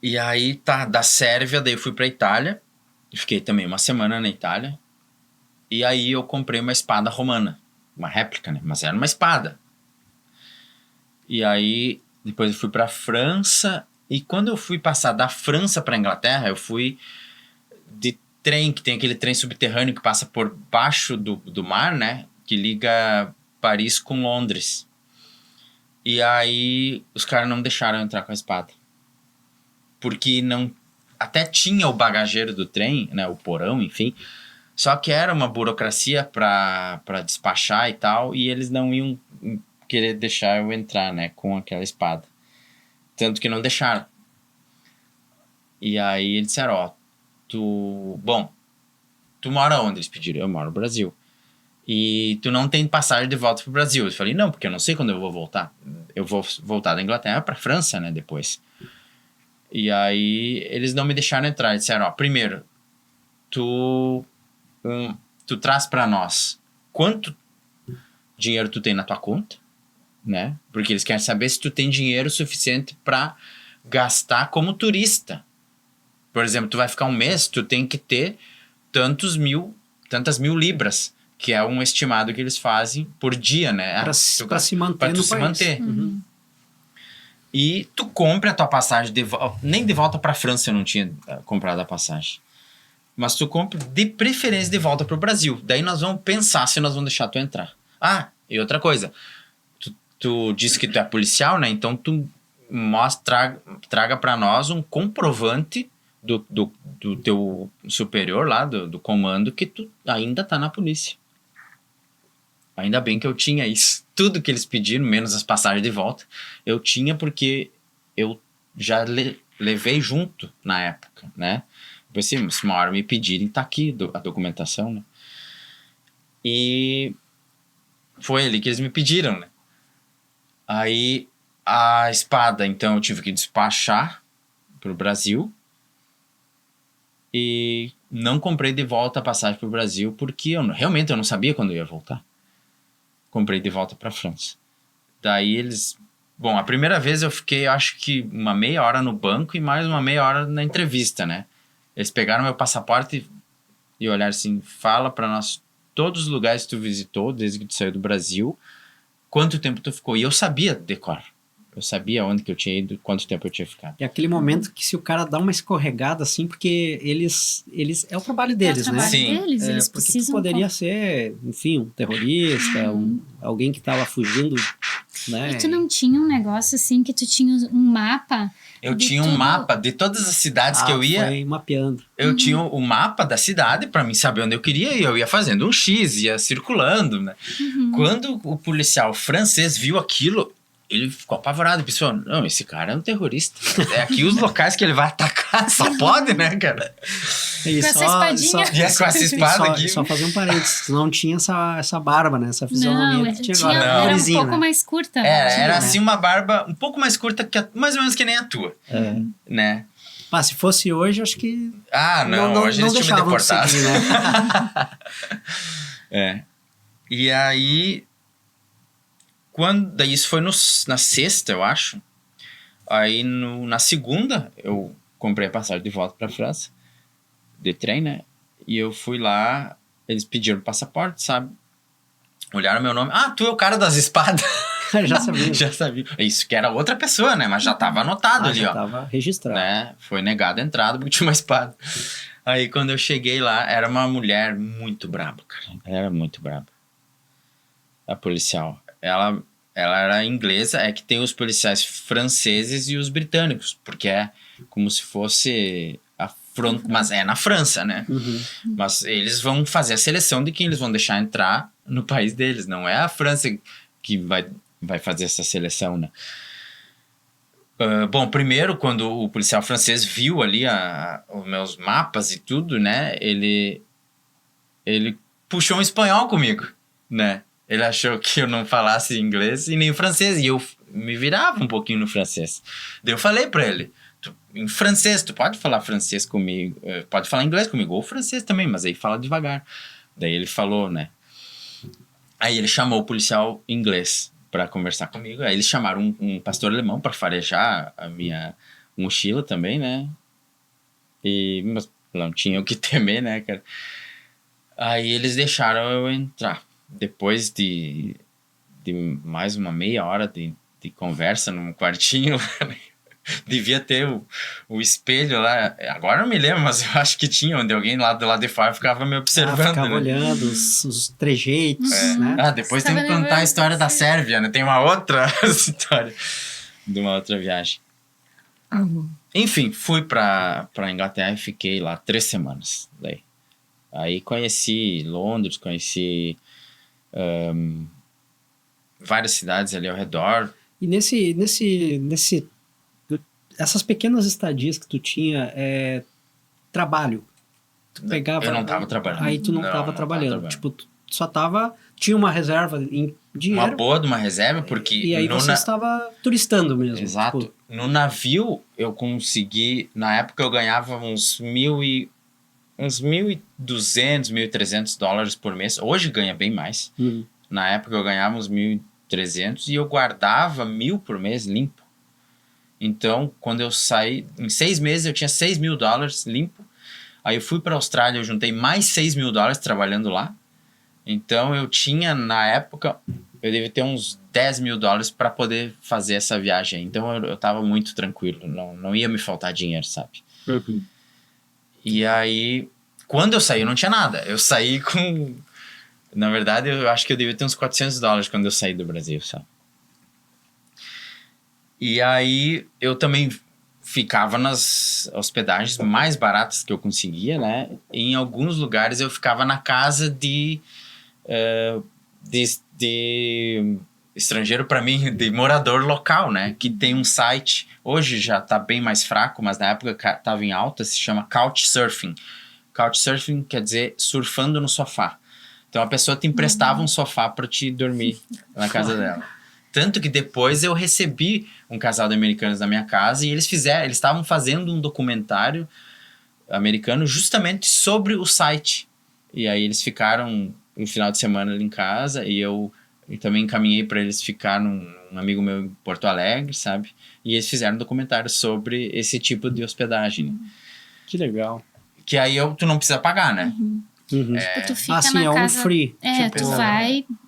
E aí, da Sérvia, daí eu fui pra Itália. Fiquei também uma semana na Itália. E aí eu comprei uma espada romana. Uma réplica, né? Mas era uma espada. E aí, depois eu fui pra França. E quando eu fui passar da França pra Inglaterra, eu fui de trem, que tem aquele trem subterrâneo que passa por baixo do mar, né? Que liga Paris com Londres. E aí, os caras não deixaram eu entrar com a espada. Porque não... Até tinha o bagageiro do trem, né? O porão, enfim. Só que era uma burocracia pra despachar e tal. E eles não iam querer deixar eu entrar, né? Com aquela espada. Tanto que não deixaram. E aí eles disseram, ó... Tu mora onde? Eles pediram. Eu moro no Brasil. E tu não tem passagem de volta pro Brasil. Eu falei, não, porque eu não sei quando eu vou voltar. Eu vou voltar da Inglaterra pra França, né? Depois. E aí eles não me deixaram entrar. Eles disseram, ó, primeiro, tu traz pra nós quanto dinheiro tu tem na tua conta, né? Porque eles querem saber se tu tem dinheiro suficiente pra gastar como turista. Por exemplo, tu vai ficar um mês, tu tem que ter tantas mil libras, que é um estimado que eles fazem por dia, né? Pra se manter pra tu no se país. manter. E tu compra a tua passagem nem de volta pra França eu não tinha comprado a passagem. Mas tu compra de preferência de volta pro Brasil. Daí nós vamos pensar se nós vamos deixar tu entrar. Ah, e outra coisa. Tu disse que tu é policial, né? Então tu traga pra nós um comprovante do teu superior lá, do comando, que tu ainda tá na polícia. Ainda bem que eu tinha isso. Tudo que eles pediram, menos as passagens de volta, eu tinha porque eu já levei junto na época, né? Pensei, se uma hora me pedirem, tá aqui a documentação, né? E foi ali que eles me pediram, né? Aí a espada, então, eu tive que despachar pro Brasil. E não comprei de volta a passagem pro Brasil porque realmente eu não sabia quando eu ia voltar. Comprei de volta pra França. Daí eles... Bom, a primeira vez eu fiquei, acho que uma meia hora no banco e mais uma meia hora na entrevista, né? Eles pegaram meu passaporte e olharam assim, fala pra nós todos os lugares que tu visitou desde que tu saiu do Brasil, quanto tempo tu ficou. E eu sabia decor. Eu sabia onde que eu tinha ido, quanto tempo eu tinha ficado. É aquele momento que se o cara dá uma escorregada assim, porque eles é o trabalho deles, né? Sim. Deles, eles Porque tu precisam... poderia ser, enfim, um terrorista, alguém que tava fugindo, né? E tu não tinha um negócio assim que tu tinha um mapa? Eu tinha um mapa de todas as cidades que eu ia. Foi mapeando. Eu tinha o mapa da cidade pra mim saber onde eu queria ir. Eu ia fazendo um X, ia circulando, né? Quando o policial francês viu aquilo, ele ficou apavorado. Pensou, não, esse cara é um terrorista. É aqui os locais que ele vai atacar. Só pode, né, cara? E com essa espadinha. Com essa espada aqui. Só fazer um parênteses. Não tinha essa barba, né? Essa fisionomia que tinha agora. Era um Narizinho, pouco né? mais curta. Era assim uma barba um pouco mais curta, mais ou menos que nem a tua. Né? Ah, se fosse hoje, acho que... Não, hoje eles tinham me deportado. Seguir, né? E aí... Daí isso foi na sexta, eu acho. Aí na segunda, eu comprei a passagem de volta pra França. De trem, né? E eu fui lá, eles pediram passaporte, sabe? Olharam meu nome. Ah, tu é o cara das espadas. Já sabia. Já sabia. Isso que era outra pessoa, né? Mas já tava anotado ali, já ó. Tava registrado. Né? Foi negada a entrada porque tinha uma espada. Aí quando eu cheguei lá, era uma mulher muito braba, cara. Era muito braba. A policial. Ela era inglesa, é que tem os policiais franceses e os britânicos, porque é como se fosse mas é na França, né? Mas eles vão fazer a seleção de quem eles vão deixar entrar no país deles, não é a França que vai fazer essa seleção, né? Bom, primeiro, quando o policial francês viu ali os meus mapas e tudo, né? Ele puxou um espanhol comigo, né? Ele achou que eu não falasse inglês e nem francês. E me virava um pouquinho no francês. Daí eu falei pra ele, em francês, tu pode falar francês comigo, pode falar inglês comigo, ou francês também, mas aí fala devagar. Daí ele falou, né? Aí ele chamou o policial inglês pra conversar comigo. Aí eles chamaram um pastor alemão pra farejar a minha mochila também, né? Mas não tinha o que temer, né, cara? Aí eles deixaram eu entrar. Depois de mais uma meia hora de conversa num quartinho, devia ter o espelho lá. Agora não me lembro, mas eu acho que tinha, onde alguém lá do lado de fora ficava me observando. Ficava né? olhando os trejeitos, né? Depois tem que contar a história da Sérvia, né? Tem uma outra história de uma outra viagem. Enfim, fui pra Inglaterra e fiquei lá 3 semanas. Daí. Aí conheci Londres, conheci várias cidades ali ao redor. E essas pequenas estadias que tu tinha, trabalho. Tu pegava, eu não tava trabalhando. Aí tu não tava trabalhando. Tipo, tu só tinha uma reserva em dinheiro. Uma boa de uma reserva, porque... E aí você estava turistando mesmo. Exato. Tipo, no navio, eu consegui... Na época, eu ganhava uns 1.200, 1.300 dólares por mês. Hoje ganha bem mais. Na época, eu ganhava uns 1.300 e eu guardava 1.000 por mês limpo. Então, quando eu saí... Em 6 meses, eu tinha 6.000 dólares limpo. Aí eu fui para a Austrália, eu juntei mais 6.000 dólares trabalhando lá. Então, eu tinha, na época... Eu devia ter uns 10.000 dólares para poder fazer essa viagem. Então, eu tava muito tranquilo. Não ia me faltar dinheiro, sabe? E aí, quando eu saí, eu não tinha nada. Eu saí com... Na verdade, eu acho que eu devia ter uns 400 dólares quando eu saí do Brasil, sabe? E aí, eu também ficava nas hospedagens mais baratas que eu conseguia, né? E em alguns lugares, eu ficava na casa de estrangeiro, para mim, de morador local, né? Que tem um site, hoje já tá bem mais fraco, mas na época tava em alta, se chama Couchsurfing. Couchsurfing quer dizer surfando no sofá. Então a pessoa te emprestava um sofá para te dormir na casa dela. Tanto que depois eu recebi um casal de americanos na minha casa e eles estavam fazendo um documentário americano justamente sobre o site. E aí eles ficaram um final de semana ali em casa e eu também encaminhei para eles ficar num amigo meu em Porto Alegre, sabe? E eles fizeram um documentário sobre esse tipo de hospedagem. Né? Que legal. Que aí tu não precisa pagar, né? Tipo, tu fica assim, na casa... all free.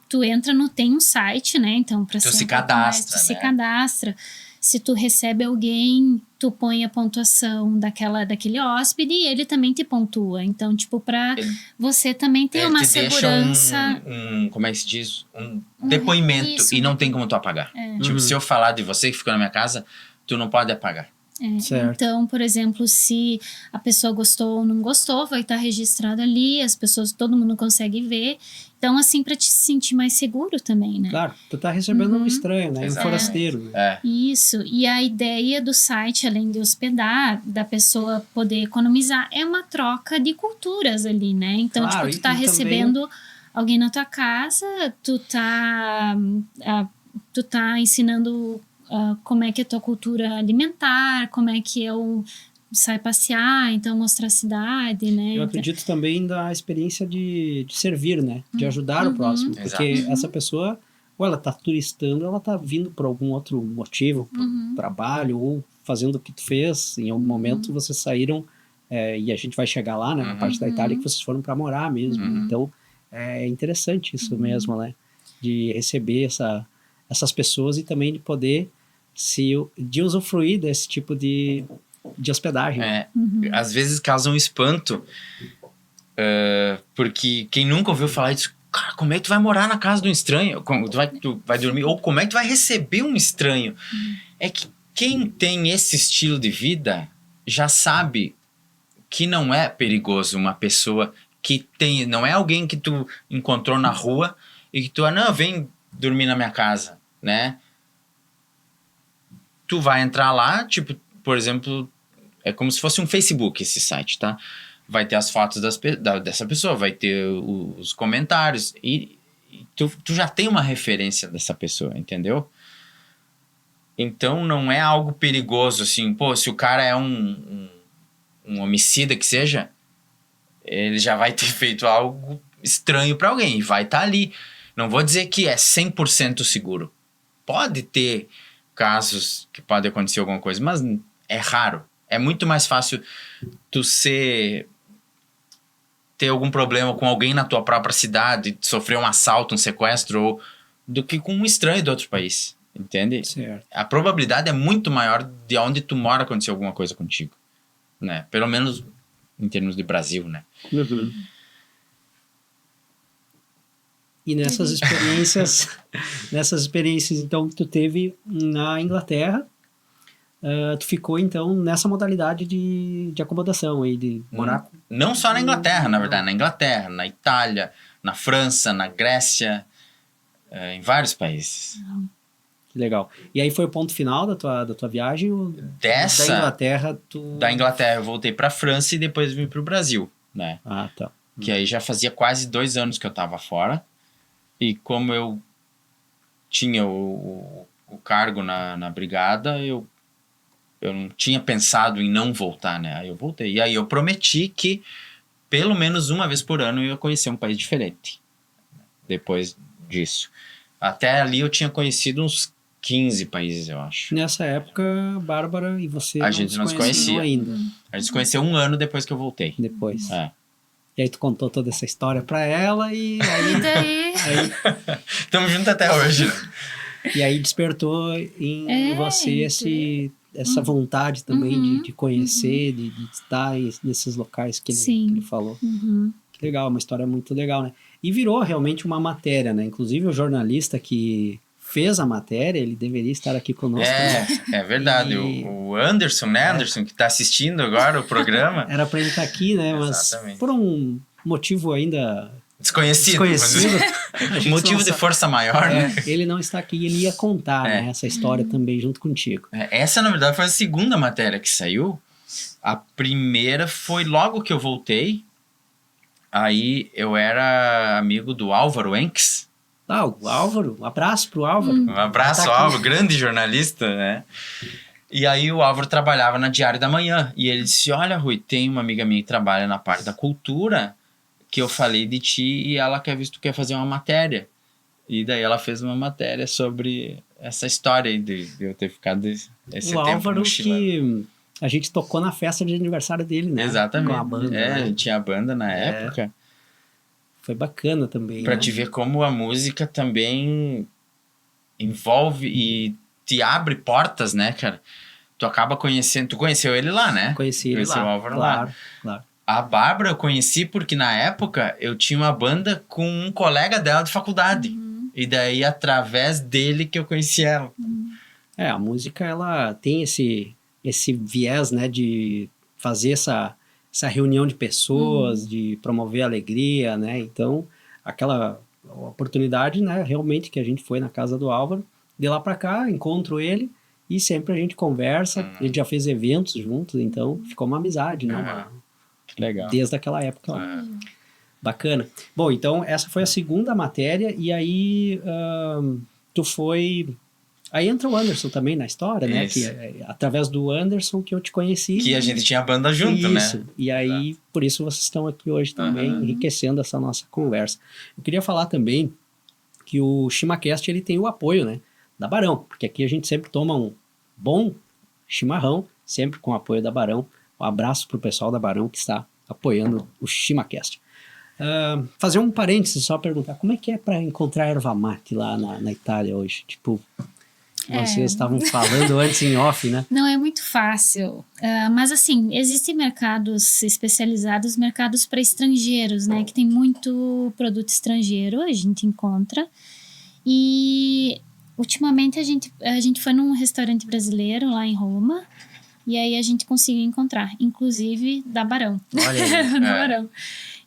Tu entra tem um site, né? Então, pra tu ser se cadastra, tu se cadastra. Se tu recebe alguém, tu põe a pontuação daquele hóspede e ele também te pontua. Então, tipo, pra você também ter uma segurança... como é que se diz? Um depoimento e não tem como tu apagar. Tipo, se eu falar de você que ficou na minha casa, tu não pode apagar. Então, por exemplo, se a pessoa gostou ou não gostou, vai estar registrado ali, todo mundo consegue ver. Então, assim, para te sentir mais seguro também, né? Claro, tu tá recebendo um estranho, né? Exatamente. Um forasteiro. Né? Isso, e a ideia do site, além de hospedar, da pessoa poder economizar, é uma troca de culturas ali, né? Então, claro, tipo, tu tá recebendo também... alguém na tua casa, tu tá ensinando... como é que é a tua cultura alimentar, como é que eu saio passear, então mostrar a cidade, né? Eu acredito também da experiência de servir, né? De ajudar o próximo. Porque essa pessoa, ou ela tá turistando, ela tá vindo por algum outro motivo, por trabalho, ou fazendo o que tu fez. Em algum momento vocês saíram, e a gente vai chegar lá, né? Na parte da Itália, que vocês foram para morar mesmo. Então, é interessante isso mesmo, né? De receber essas pessoas e também de poder de usufruir desse tipo de hospedagem. Às vezes causa um espanto, porque quem nunca ouviu falar disso, cara, como é que tu vai morar na casa de um estranho? Tu vai dormir? Ou como é que tu vai receber um estranho? É que quem tem esse estilo de vida já sabe que não é perigoso uma pessoa que tem... Não é alguém que tu encontrou na rua e que tu... não, vem dormir na minha casa, né? Tu vai entrar lá, tipo, por exemplo, é como se fosse um Facebook esse site, tá? Vai ter as fotos dessa pessoa, vai ter os comentários e tu já tem uma referência dessa pessoa, entendeu? Então não é algo perigoso, assim. Pô, se o cara é um homicida que seja, ele já vai ter feito algo estranho pra alguém e vai estar ali. Não vou dizer que é 100% seguro. Pode ter casos que pode acontecer alguma coisa, mas é raro. É muito mais fácil tu ter algum problema com alguém na tua própria cidade, sofrer um assalto, um sequestro, do que com um estranho de outro país. Entende? Certo. A probabilidade é muito maior de onde tu mora acontecer alguma coisa contigo, né? Pelo menos em termos de Brasil, né? Uhum. E nessas experiências então que tu teve na Inglaterra, tu ficou então nessa modalidade de acomodação aí, de morar com... Não só na Inglaterra, na verdade. Na Inglaterra, na Itália, na França, na Grécia, em vários países. Que legal. E aí foi o ponto final da tua viagem? Ou da Inglaterra, Da Inglaterra eu voltei pra França e depois vim pro Brasil, né? Ah, tá. Que aí já fazia quase 2 anos que eu tava fora. E como eu tinha o cargo na brigada, eu não tinha pensado em não voltar, né? Aí eu voltei. E aí eu prometi que pelo menos uma vez por ano eu ia conhecer um país diferente. Depois disso. Até ali eu tinha conhecido uns 15 países, eu acho. Nessa época, Bárbara e você A gente não se conhecia ainda. A gente se conheceu 1 ano depois que eu voltei. Depois. É. E aí tu contou toda essa história pra ela e aí... E daí? Estamos juntos até hoje. E aí despertou em você essa vontade também de conhecer, de estar nesses locais que ele falou. Que legal, uma história muito legal, né? E virou realmente uma matéria, né? Inclusive o jornalista que fez a matéria, ele deveria estar aqui conosco. É verdade. O Anderson, né? Anderson, que está assistindo agora o programa. Era para ele estar aqui, né? Mas por um motivo ainda... Desconhecido. Motivo de força maior, né? Ele não está aqui, ele ia contar né, essa história também junto contigo. Essa, na verdade, foi a segunda matéria que saiu. A primeira foi logo que eu voltei. Aí eu era amigo do Álvaro Enks. O Álvaro, um abraço pro Álvaro. Um abraço, Álvaro, grande jornalista, né? E aí o Álvaro trabalhava na Diário da Manhã. E ele disse, olha, Rui, tem uma amiga minha que trabalha na parte da cultura, que eu falei de ti e ela quer ver se tu quer fazer uma matéria. E daí ela fez uma matéria sobre essa história aí de eu ter ficado esse tempo Álvaro mochilando. Que a gente tocou na festa de aniversário dele, né? Exatamente. Com a banda. Né? Tinha a banda na época. Foi bacana também. Pra né? te ver como a música também envolve e te abre portas, né, cara? Tu acaba conhecendo... Tu conheceu ele lá, né? Conheci ele lá. O Álvaro claro, lá. Claro. A Bárbara eu conheci porque na época eu tinha uma banda com um colega dela de faculdade. E daí através dele que eu conheci ela. A música ela tem esse viés, né, de fazer essa reunião de pessoas, de promover a alegria, né? Então, aquela oportunidade, né, realmente que a gente foi na casa do Álvaro, de lá para cá, encontro ele e sempre a gente conversa, a gente já fez eventos juntos, então ficou uma amizade, né? Que legal. Desde aquela época lá. Bacana. Bom, então essa foi a segunda matéria e aí tu foi... Aí entra o Anderson também na história, né? Que através do Anderson que eu te conheci. Que a gente tinha banda junto, né? Isso. E aí, por isso vocês estão aqui hoje também, enriquecendo essa nossa conversa. Eu queria falar também que o ChimaCast, ele tem o apoio, né? Da Barão. Porque aqui a gente sempre toma um bom chimarrão, sempre com o apoio da Barão. Um abraço pro pessoal da Barão que está apoiando o ChimaCast. Fazer um parênteses, só perguntar, como é que é para encontrar erva mate lá na Itália hoje? Tipo... Vocês estavam falando antes em off, né? Não é muito fácil. Mas assim, existem mercados especializados, mercados para estrangeiros, né? Que tem muito produto estrangeiro, a gente encontra. E ultimamente a gente foi num restaurante brasileiro lá em Roma. E aí a gente conseguiu encontrar, inclusive da Barão. Olha aí. Da Barão.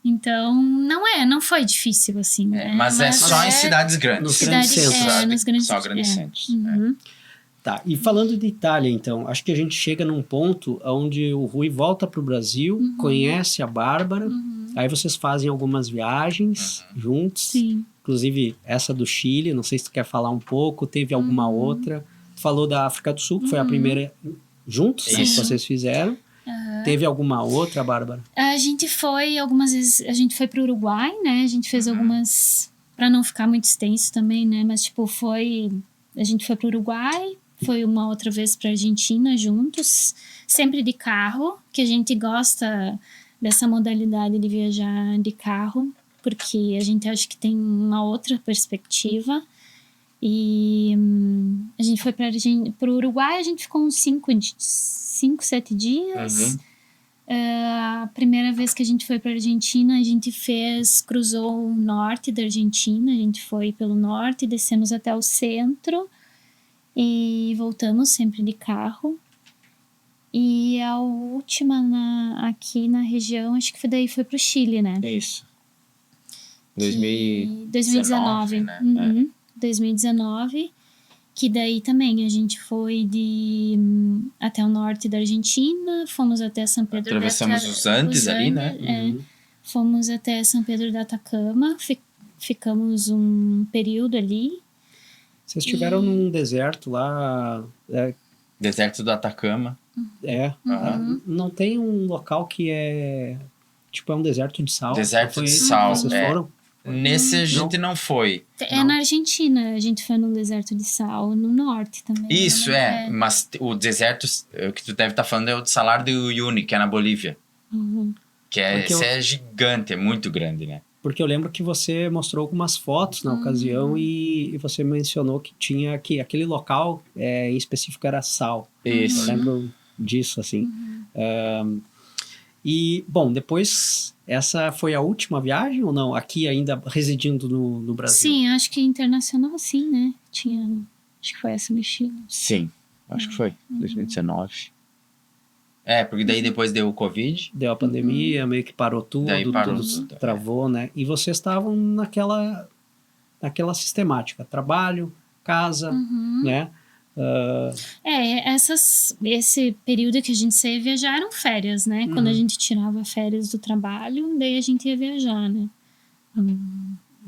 Então, não foi difícil, assim, né? Mas só em cidades grandes. Nos grandes centros. Nos grandes só grandes centros. Tá, e falando de Itália, então, acho que a gente chega num ponto onde o Rui volta para o Brasil, conhece a Bárbara, aí vocês fazem algumas viagens juntos. Sim. Inclusive, essa do Chile, não sei se tu quer falar um pouco, teve alguma outra... falou da África do Sul, que foi a primeira juntos, né, que Isso. vocês fizeram. Teve alguma outra, Bárbara? A gente foi algumas vezes, a gente foi pro Uruguai, né? A gente fez algumas, pra não ficar muito extenso também, né? Mas tipo, a gente foi pro Uruguai, foi uma outra vez pra Argentina juntos, sempre de carro, que a gente gosta dessa modalidade de viajar de carro, porque a gente acha que tem uma outra perspectiva. E a gente foi pro Uruguai, a gente ficou uns 5, 7 dias. A primeira vez que a gente foi para Argentina, a gente cruzou o norte da Argentina, a gente foi pelo norte, descemos até o centro e voltamos sempre de carro. E a última aqui na região, acho que foi pro Chile, né? É isso. 2019, 2019, né? 2019, que daí também a gente foi até o norte da Argentina, fomos até São Pedro Atravessamos os Andes ali, né? Fomos até São Pedro da Atacama, ficamos um período ali. Vocês estiveram num deserto lá, Deserto do Atacama. não tem um local que é, tipo, é um deserto de sal? Deserto de sal, Vocês foram? Nesse a gente não foi. Na Argentina, a gente foi no deserto de sal, no norte também. Isso, né? mas o deserto que tu deve estar falando é o de Salar de Uyuni, que é na Bolívia. Que esse é gigante, é muito grande, né? Porque eu lembro que você mostrou algumas fotos na ocasião e você mencionou que tinha aquele local em específico era sal. Isso. Eu lembro disso, assim. E, bom, depois, essa foi a última viagem ou não? Aqui ainda residindo no Brasil? Sim, acho que internacional sim, né? Acho que foi essa mochila. Sim, acho que foi. 2019. Porque daí depois deu o Covid. Deu a pandemia, meio que parou tudo, Daí parou tudo tudo, travou, né? E vocês estavam naquela sistemática, trabalho, casa, né? Esse período que a gente saía viajar eram férias, né? Quando a gente tirava férias do trabalho, daí a gente ia viajar, né?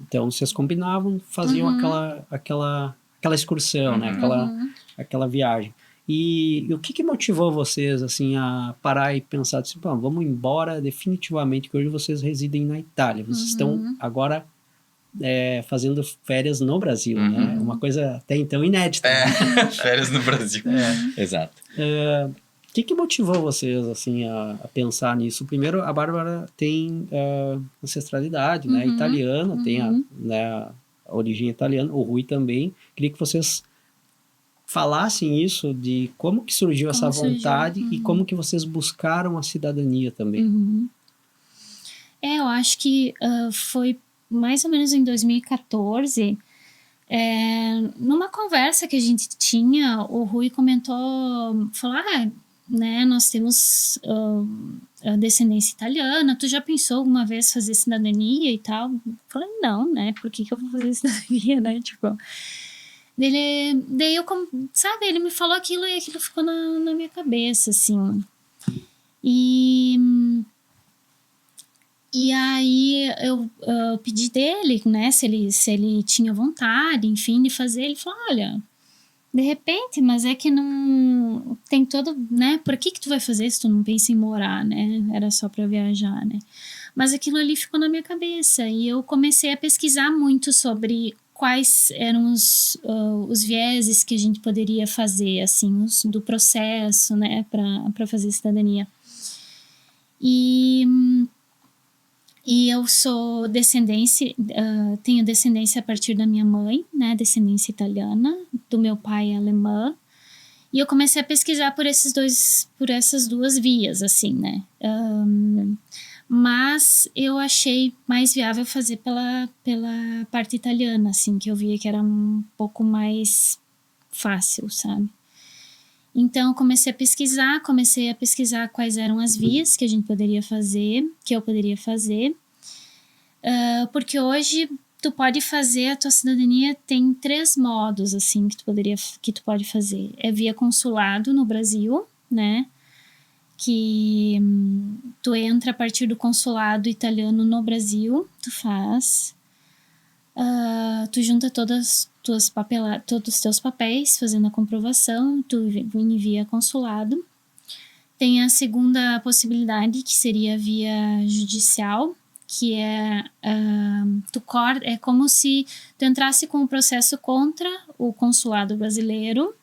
Então vocês combinavam, faziam aquela excursão, né? Aquela viagem. E o que motivou vocês, assim, a parar e pensar assim, pô, vamos embora definitivamente, que hoje vocês residem na Itália. Vocês estão agora fazendo férias no Brasil, né? Uma coisa até então inédita. Férias no Brasil. Exato. O que motivou vocês, assim, a pensar nisso? Primeiro, a Bárbara tem ancestralidade, né? Italiana, tem a origem italiana, o Rui também. Queria que vocês falassem isso, de como que surgiu essa vontade e como que vocês buscaram a cidadania também. Eu acho que foi mais ou menos em 2014, numa conversa que a gente tinha, o Rui falou, né, nós temos a descendência italiana, tu já pensou alguma vez fazer cidadania e tal? Eu falei, não, né, por que eu vou fazer cidadania, né, tipo... Daí eu, sabe, ele me falou aquilo e aquilo ficou na minha cabeça, assim. E aí eu pedi dele, né, se ele tinha vontade, enfim, de fazer. Ele falou, olha, de repente, mas é que não tem todo, né, por que tu vai fazer se tu não pensa em morar, né, era só pra viajar, né. Mas aquilo ali ficou na minha cabeça e eu comecei a pesquisar muito sobre quais eram os vieses que a gente poderia fazer, assim, do processo, né, para fazer cidadania. E eu sou tenho descendência a partir da minha mãe, né, descendência italiana, do meu pai alemã, e eu comecei a pesquisar por essas duas vias, assim, né, mas eu achei mais viável fazer pela parte italiana, assim, que eu via que era um pouco mais fácil, sabe? Então, eu comecei a pesquisar quais eram as vias que eu poderia fazer, porque hoje tu pode fazer a tua cidadania, tem 3 modos, assim, que tu pode fazer. É via consulado no Brasil, né? Que tu entra a partir do consulado italiano no Brasil, tu junta todos os teus papéis, fazendo a comprovação, tu envia consulado. Tem a segunda possibilidade, que seria via judicial, que é é como se tu entrasse com um processo contra o consulado brasileiro,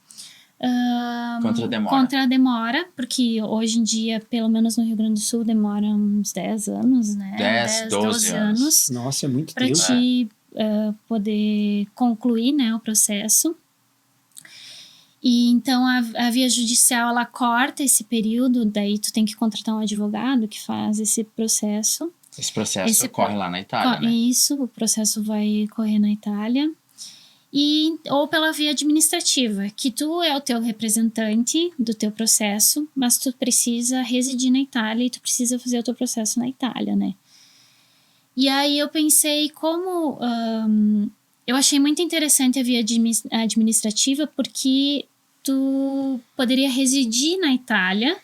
contra a demora, porque hoje em dia, pelo menos no Rio Grande do Sul, demora uns 10 anos, né? 12 anos. Nossa, é muito para tempo. te poder concluir, né, o processo. E então a via judicial, ela corta esse período, daí tu tem que contratar um advogado que faz esse processo. Esse processo corre lá na Itália, né? Isso, o processo vai correr na Itália. Ou pela via administrativa, que tu é o teu representante do teu processo, mas tu precisa residir na Itália e tu precisa fazer o teu processo na Itália, né? E aí eu pensei eu achei muito interessante a via administrativa, porque tu poderia residir na Itália,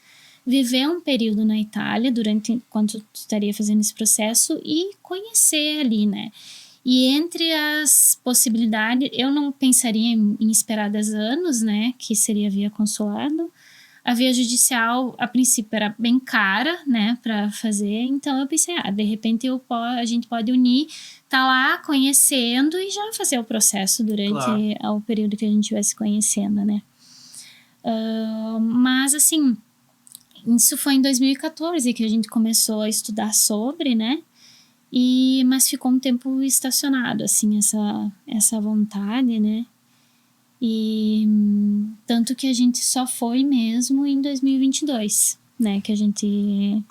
viver um período na Itália enquanto tu estaria fazendo esse processo e conhecer ali, né? E entre as possibilidades, eu não pensaria em esperar 10 anos, né, que seria via consulado. A via judicial, a princípio, era bem cara, né, para fazer. Então eu pensei, de repente a gente pode unir, tá lá conhecendo e já fazer o processo durante o período que a gente estivesse conhecendo, né. Mas assim, isso foi em 2014 que a gente começou a estudar sobre, né. Mas ficou um tempo estacionado, assim, essa vontade, né? E tanto que a gente só foi mesmo em 2022, né? Que a gente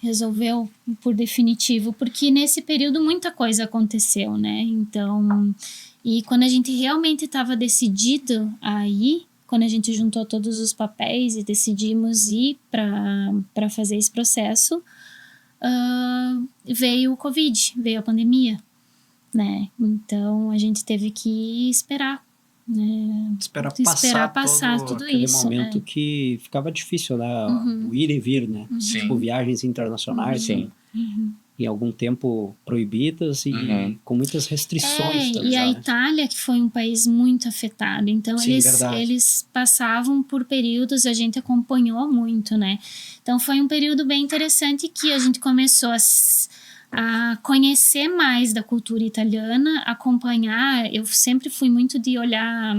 resolveu por definitivo, porque nesse período muita coisa aconteceu, né? Então, e quando a gente realmente estava decidido a ir, quando a gente juntou todos os papéis e decidimos ir para fazer esse processo, veio o Covid, veio a pandemia, né? Então a gente teve que esperar, né? Esperar passar tudo aquele isso. momento que ficava difícil, né? O ir e vir, né? Sim. Tipo, viagens internacionais, Sim. em algum tempo proibidas e com muitas restrições. E já, a né? Itália, que foi um país muito afetado, então Sim, eles passavam por períodos, a gente acompanhou muito, né? Então foi um período bem interessante que a gente começou a conhecer mais da cultura italiana, acompanhar. Eu sempre fui muito de olhar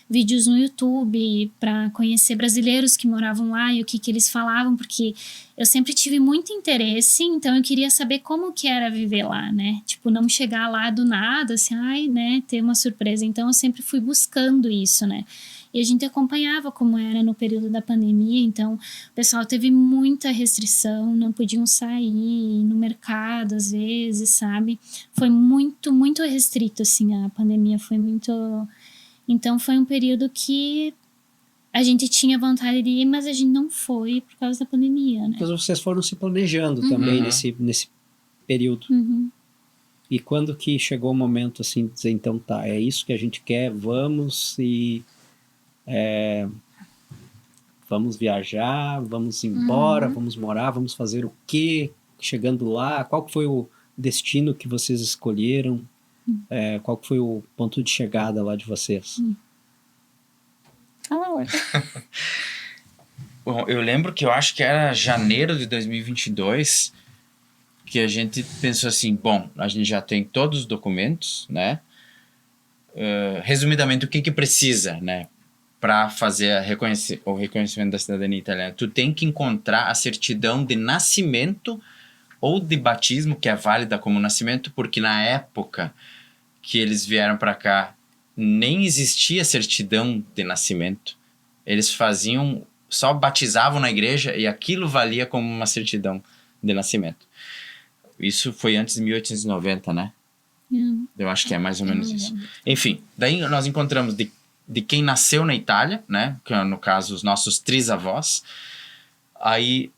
vídeos no YouTube para conhecer brasileiros que moravam lá e o que eles falavam, porque eu sempre tive muito interesse, então eu queria saber como que era viver lá, né? Tipo, não chegar lá do nada, assim, né, ter uma surpresa. Então eu sempre fui buscando isso, né? E a gente acompanhava como era no período da pandemia, então o pessoal teve muita restrição, não podiam sair no mercado às vezes, sabe? Foi muito, muito restrito, assim, a pandemia foi muito... Então foi um período que a gente tinha vontade de ir, mas a gente não foi por causa da pandemia, né? Mas vocês foram se planejando também nesse período. E quando que chegou o momento, assim, de dizer, então tá, é isso que a gente quer, vamos e... vamos viajar, vamos embora, vamos morar, vamos fazer o quê? Chegando lá, qual foi o destino que vocês escolheram? Qual que foi o ponto de chegada lá de vocês? Bom, eu lembro que eu acho que era janeiro de 2022 que a gente pensou assim, bom, a gente já tem todos os documentos, né? Resumidamente, o que precisa, né? Para fazer o reconhecimento da cidadania italiana? Tu tem que encontrar a certidão de nascimento ou de batismo, que é válida como nascimento, porque na época que eles vieram para cá, nem existia certidão de nascimento. Eles só batizavam na igreja e aquilo valia como uma certidão de nascimento. Isso foi antes de 1890, né? Eu acho que é mais ou menos isso. Enfim, daí nós encontramos de quem nasceu na Itália, né? Que no caso os nossos trisavós. Aí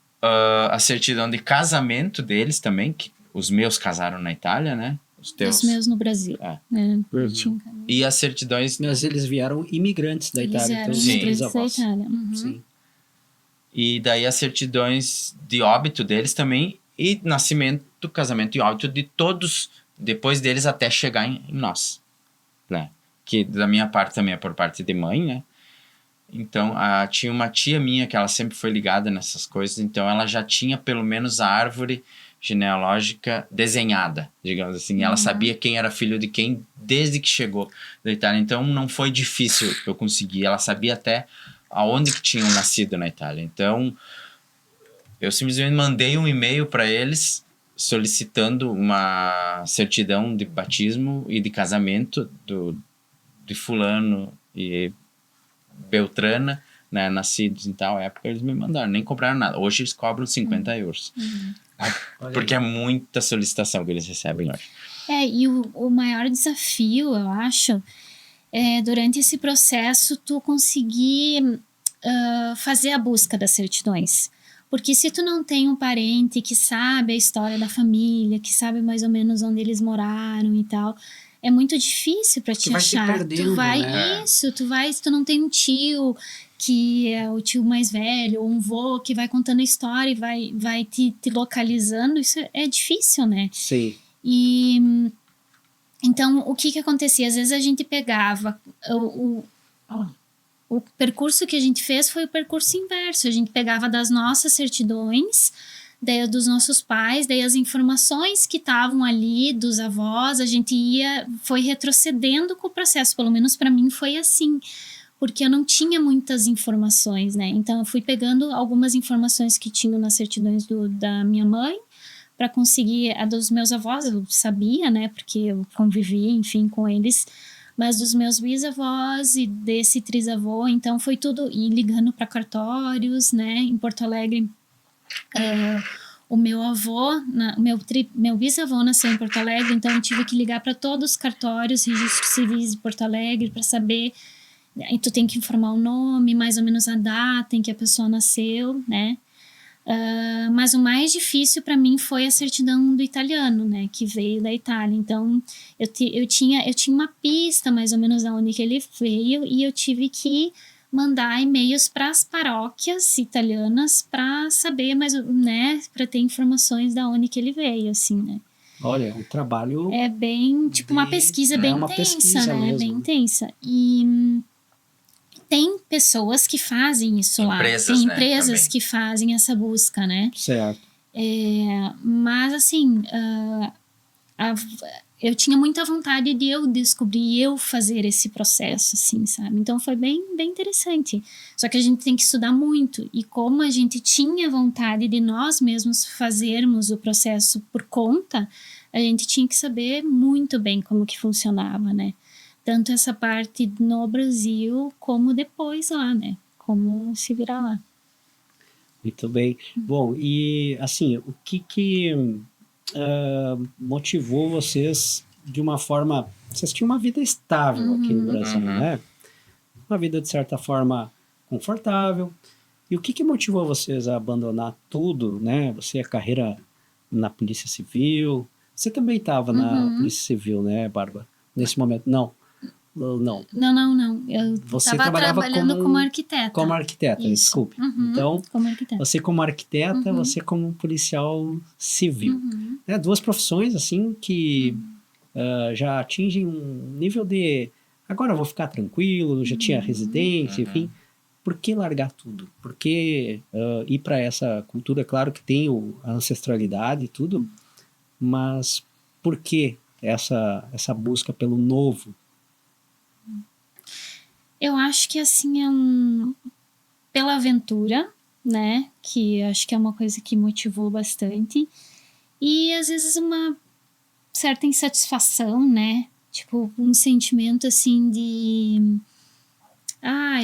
a certidão de casamento deles também, que os meus casaram na Itália, né? Os meus no Brasil. E as certidões... Mas eles vieram imigrantes da Itália. Eles eram imigrantes da Itália. Sim. E daí as certidões de óbito deles também, e nascimento, casamento e óbito de todos, depois deles até chegar em nós. Né? que da minha parte também é por parte de mãe, né? Então, tinha uma tia minha que ela sempre foi ligada nessas coisas, então ela já tinha pelo menos a árvore genealógica desenhada, digamos assim. Ela sabia quem era filho de quem desde que chegou da Itália. Então, não foi difícil eu conseguir. Ela sabia até aonde que tinham nascido na Itália. Então, eu simplesmente mandei um e-mail para eles solicitando uma certidão de batismo e de casamento de fulano e Beltrana, né, nascidos em tal época. Eles me mandaram, nem compraram nada. Hoje eles cobram 50 euros. Porque é muita solicitação que eles recebem hoje. E o maior desafio, eu acho, é durante esse processo tu conseguir fazer a busca das certidões. Porque se tu não tem um parente que sabe a história da família, que sabe mais ou menos onde eles moraram e tal, é muito difícil para te achar. Vai se perdendo, tu vai, né? Se tu não tem um tio que é o tio mais velho, ou um vô que vai contando a história e vai te localizando, isso é difícil, né? Sim. E então, o que acontecia? Às vezes a gente pegava o percurso que a gente fez foi o percurso inverso. A gente pegava das nossas certidões, daí dos nossos pais, daí as informações que estavam ali dos avós, a gente foi retrocedendo com o processo. Pelo menos para mim foi assim, porque eu não tinha muitas informações, né? Então eu fui pegando algumas informações que tinham nas certidões da minha mãe, para conseguir a dos meus avós, eu sabia, né? Porque eu convivi, enfim, com eles, mas dos meus bisavós e desse trisavô, então foi tudo, e ligando para cartórios, né? Em Porto Alegre, o meu avô, meu bisavô nasceu em Porto Alegre, então eu tive que ligar para todos os cartórios, registros civis de Porto Alegre, para saber. E tu tem que informar o nome, mais ou menos a data em que a pessoa nasceu, né? Mas o mais difícil para mim foi a certidão do italiano, né? Que veio da Itália. Então, eu tinha uma pista mais ou menos de onde que ele veio, e eu tive que mandar e-mails para as paróquias italianas para saber, né? Para ter informações de onde que ele veio, assim, né? Olha, é um trabalho... É bem, tipo, uma pesquisa bem uma intensa, pesquisa né? mesmo. Bem intensa. E tem pessoas que fazem isso lá. Tem empresas que fazem essa busca, né? Certo. Mas, assim, eu tinha muita vontade de eu descobrir, eu fazer esse processo, assim, sabe? Então, foi bem, bem interessante. Só que a gente tem que estudar muito. E como a gente tinha vontade de nós mesmos fazermos o processo por conta, a gente tinha que saber muito bem como que funcionava, né? Tanto essa parte no Brasil, como depois lá, né? Como se virar lá. Muito bem. Bom, e assim, o que motivou vocês de uma forma... Vocês tinham uma vida estável aqui no Brasil, né? Uma vida, de certa forma, confortável. E o que motivou vocês a abandonar tudo, né? Você, a carreira na Polícia Civil. Você também estava na Polícia Civil, né, Bárbara? Nesse momento, não. Não. Eu Você estava trabalhando como arquiteta. Como arquiteta, Isso. desculpe. Então, como arquiteta. você como arquiteta, você como policial civil. Né? Duas profissões, assim, que já atingem um nível de... Agora eu vou ficar tranquilo, já tinha residência, enfim. Por que largar tudo? Por que ir para essa cultura? Claro que tem a ancestralidade e tudo, mas por que essa busca pelo novo? Eu acho que, assim, pela aventura, né? Que acho que é uma coisa que motivou bastante. E, às vezes, uma certa insatisfação, né? Tipo, um sentimento, assim, de...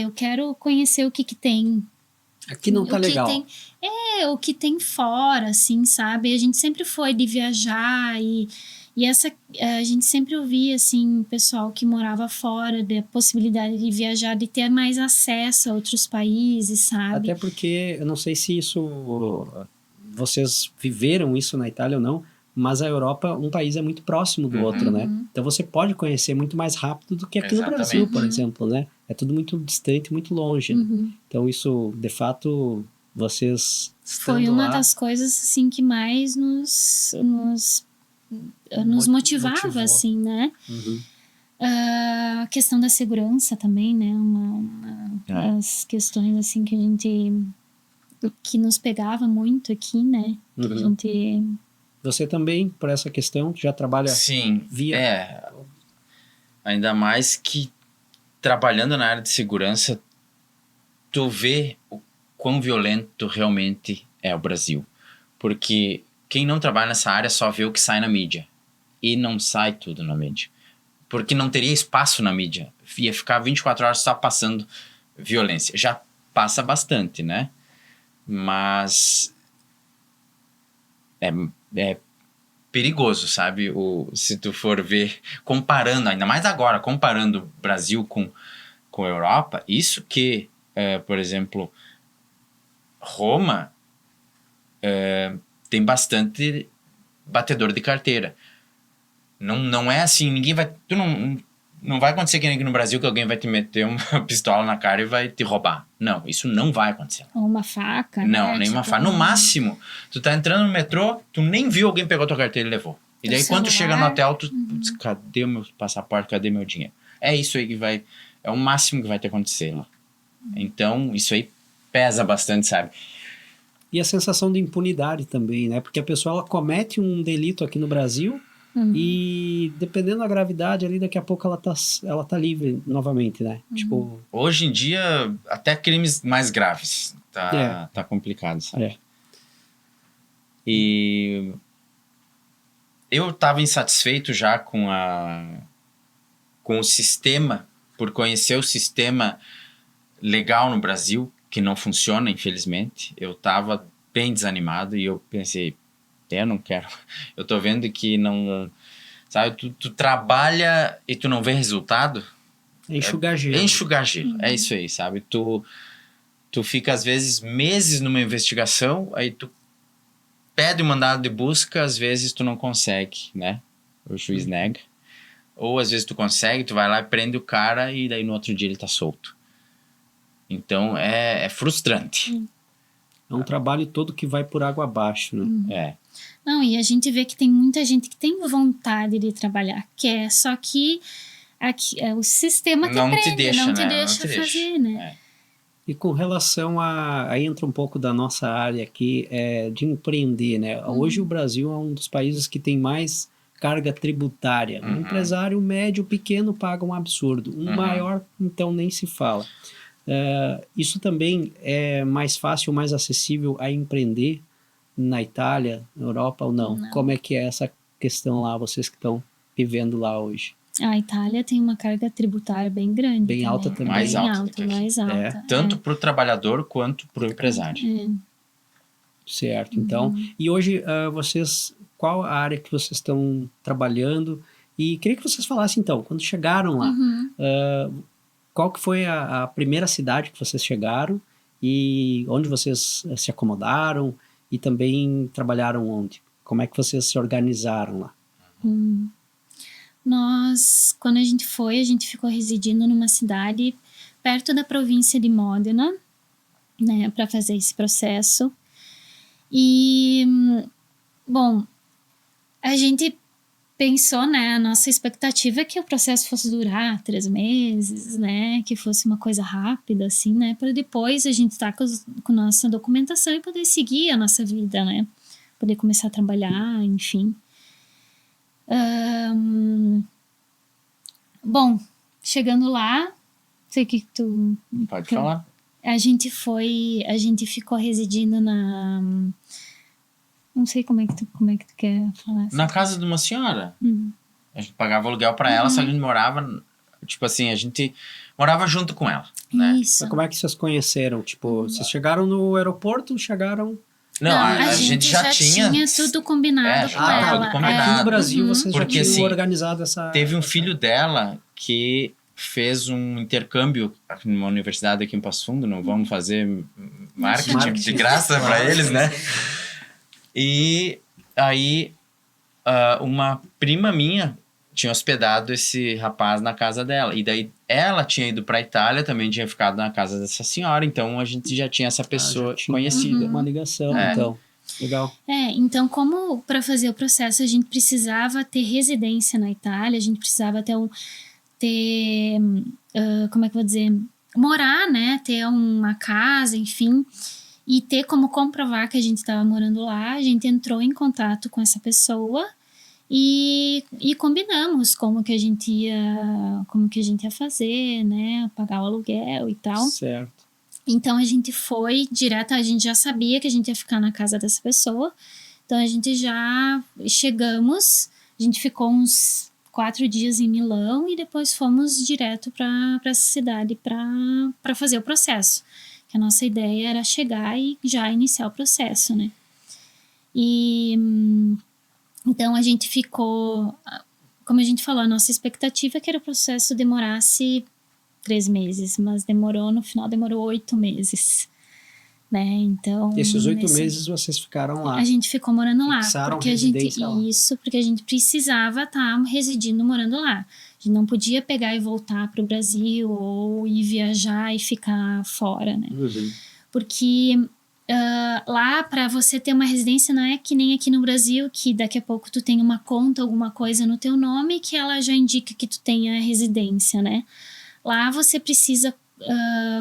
eu quero conhecer o que tem. Aqui não tá legal. O que tem fora, assim, sabe? A gente sempre foi de viajar e a gente sempre ouvia, assim, pessoal que morava fora, da possibilidade de viajar, de ter mais acesso a outros países, sabe? Até porque, eu não sei se vocês viveram isso na Itália ou não, mas a Europa, um país é muito próximo do outro, né? Então você pode conhecer muito mais rápido do que aqui no Brasil, por exemplo, né? É tudo muito distante, muito longe. Né? Então isso, de fato, vocês foi uma das coisas, assim, que mais nos motivava, assim, né? A questão da segurança também, né? As questões assim que nos pegava muito aqui, né? A gente... Você também, por essa questão, já trabalha Sim, via... ainda mais que trabalhando na área de segurança, tu vê o quão violento realmente é o Brasil. Porque quem não trabalha nessa área só vê o que sai na mídia. E não sai tudo na mídia. Porque não teria espaço na mídia. Ia ficar 24 horas só passando violência. Já passa bastante, né? Mas é perigoso, sabe? Se tu for ver, comparando, ainda mais agora, comparando o Brasil com a Europa, isso que, por exemplo, Roma tem bastante batedor de carteira. Não é assim, ninguém vai... Não vai acontecer que nem aqui no Brasil que alguém vai te meter uma pistola na cara e vai te roubar. Não, isso não vai acontecer. Ou uma faca, não, né? Nem uma faca. No máximo, tu tá entrando no metrô, tu nem viu alguém pegou tua carteira e levou. E daí quando tu chega no hotel, tu... Putz, cadê o meu passaporte? Cadê meu dinheiro? É isso aí que vai... É o máximo que vai te acontecer lá. Então, isso aí pesa bastante, sabe? E a sensação de impunidade também, né? Porque a pessoa ela comete um delito aqui no Brasil... E dependendo da gravidade ali, daqui a pouco ela tá livre novamente, né? Tipo... Hoje em dia, até crimes mais graves tá complicado, sabe? E eu tava insatisfeito já com o sistema, por conhecer o sistema legal no Brasil, que não funciona, infelizmente. Eu tava bem desanimado e eu pensei... Eu não quero. Eu tô vendo que não... Sabe, tu trabalha e tu não vê resultado. Enxugar gelo. Enxugar gelo, é isso aí, sabe? Tu fica, às vezes, meses numa investigação, aí tu pede um mandado de busca, às vezes tu não consegue, né? O juiz nega. Ou, às vezes, tu consegue, tu vai lá e prende o cara e daí no outro dia ele tá solto. Então, é frustrante. É um trabalho todo que vai por água abaixo, né? Não, e a gente vê que tem muita gente que tem vontade de trabalhar, quer, só que o sistema não te deixa, não te deixa fazer, né? E com relação aí entra um pouco da nossa área aqui, de empreender, né? Hoje o Brasil é um dos países que tem mais carga tributária. Um empresário médio, pequeno, paga um absurdo. Um maior, então, nem se fala. Isso também é mais fácil, mais acessível a empreender na Itália, na Europa ou não? Como é que é essa questão lá, vocês que estão vivendo lá hoje? A Itália tem uma carga tributária bem grande. Bem alta também. Mais alta. Mais alta. Tanto para o trabalhador quanto para o empresário. Certo, então. E hoje, vocês, qual a área que vocês estão trabalhando? E queria que vocês falassem, então, quando chegaram lá, qual que foi a primeira cidade que vocês chegaram e onde vocês se acomodaram e também trabalharam onde? Como é que vocês se organizaram lá? Nós, quando a gente ficou residindo numa cidade perto da província de Modena, né, para fazer esse processo. E, bom, a gente pensou, né, a nossa expectativa é que o processo fosse durar 3 meses, né, que fosse uma coisa rápida, assim, né, para depois a gente estar com nossa documentação e poder seguir a nossa vida, né, poder começar a trabalhar, enfim. Bom, chegando lá, sei que tu... Pode falar. A gente ficou residindo na... Não sei como é que tu quer falar assim. Na casa de uma senhora. A gente pagava aluguel pra ela, só que a gente morava... Tipo assim, a gente morava junto com ela, né? Isso. Mas como é que vocês conheceram? Tipo, vocês chegaram no aeroporto, chegaram... Não, a gente já tinha tudo combinado com ela. Tudo combinado. Aqui no Brasil vocês Porque, já tinham assim, organizado essa... Teve um filho dela que fez um intercâmbio numa universidade aqui em Passo Fundo, não vamos fazer marketing de graça para eles, né? E aí uma prima minha tinha hospedado esse rapaz na casa dela. E daí ela tinha ido pra Itália, também tinha ficado na casa dessa senhora. Então a gente já tinha essa pessoa conhecida. Uma ligação, então. Legal. Então, como para fazer o processo a gente precisava ter residência na Itália, a gente precisava ter ter, como é que eu vou dizer, morar, né, ter uma casa, enfim, e ter como comprovar que a gente estava morando lá. A gente entrou em contato com essa pessoa e combinamos como que a gente ia fazer, né, pagar o aluguel e tal. Certo. Então a gente foi direto, a gente já sabia que a gente ia ficar na casa dessa pessoa, então a gente já chegamos, a gente ficou uns 4 dias em Milão e depois fomos direto para essa cidade para fazer o processo. Que a nossa ideia era chegar e já iniciar o processo, né? E então a gente ficou, como a gente falou, a nossa expectativa é que o processo demorasse 3 meses, mas no final demorou 8 meses, né? Então... Esses 8 meses vocês ficaram lá. A gente ficou morando lá. Fixaram Porque residência lá. Isso, porque a gente precisava estar residindo, morando lá. A gente não podia pegar e voltar para o Brasil ou ir viajar e ficar fora, né? Uhum. Porque lá, para você ter uma residência, não é que nem aqui no Brasil, que daqui a pouco tu tem uma conta, alguma coisa no teu nome, que ela já indica que tu tenha residência, né? Lá você precisa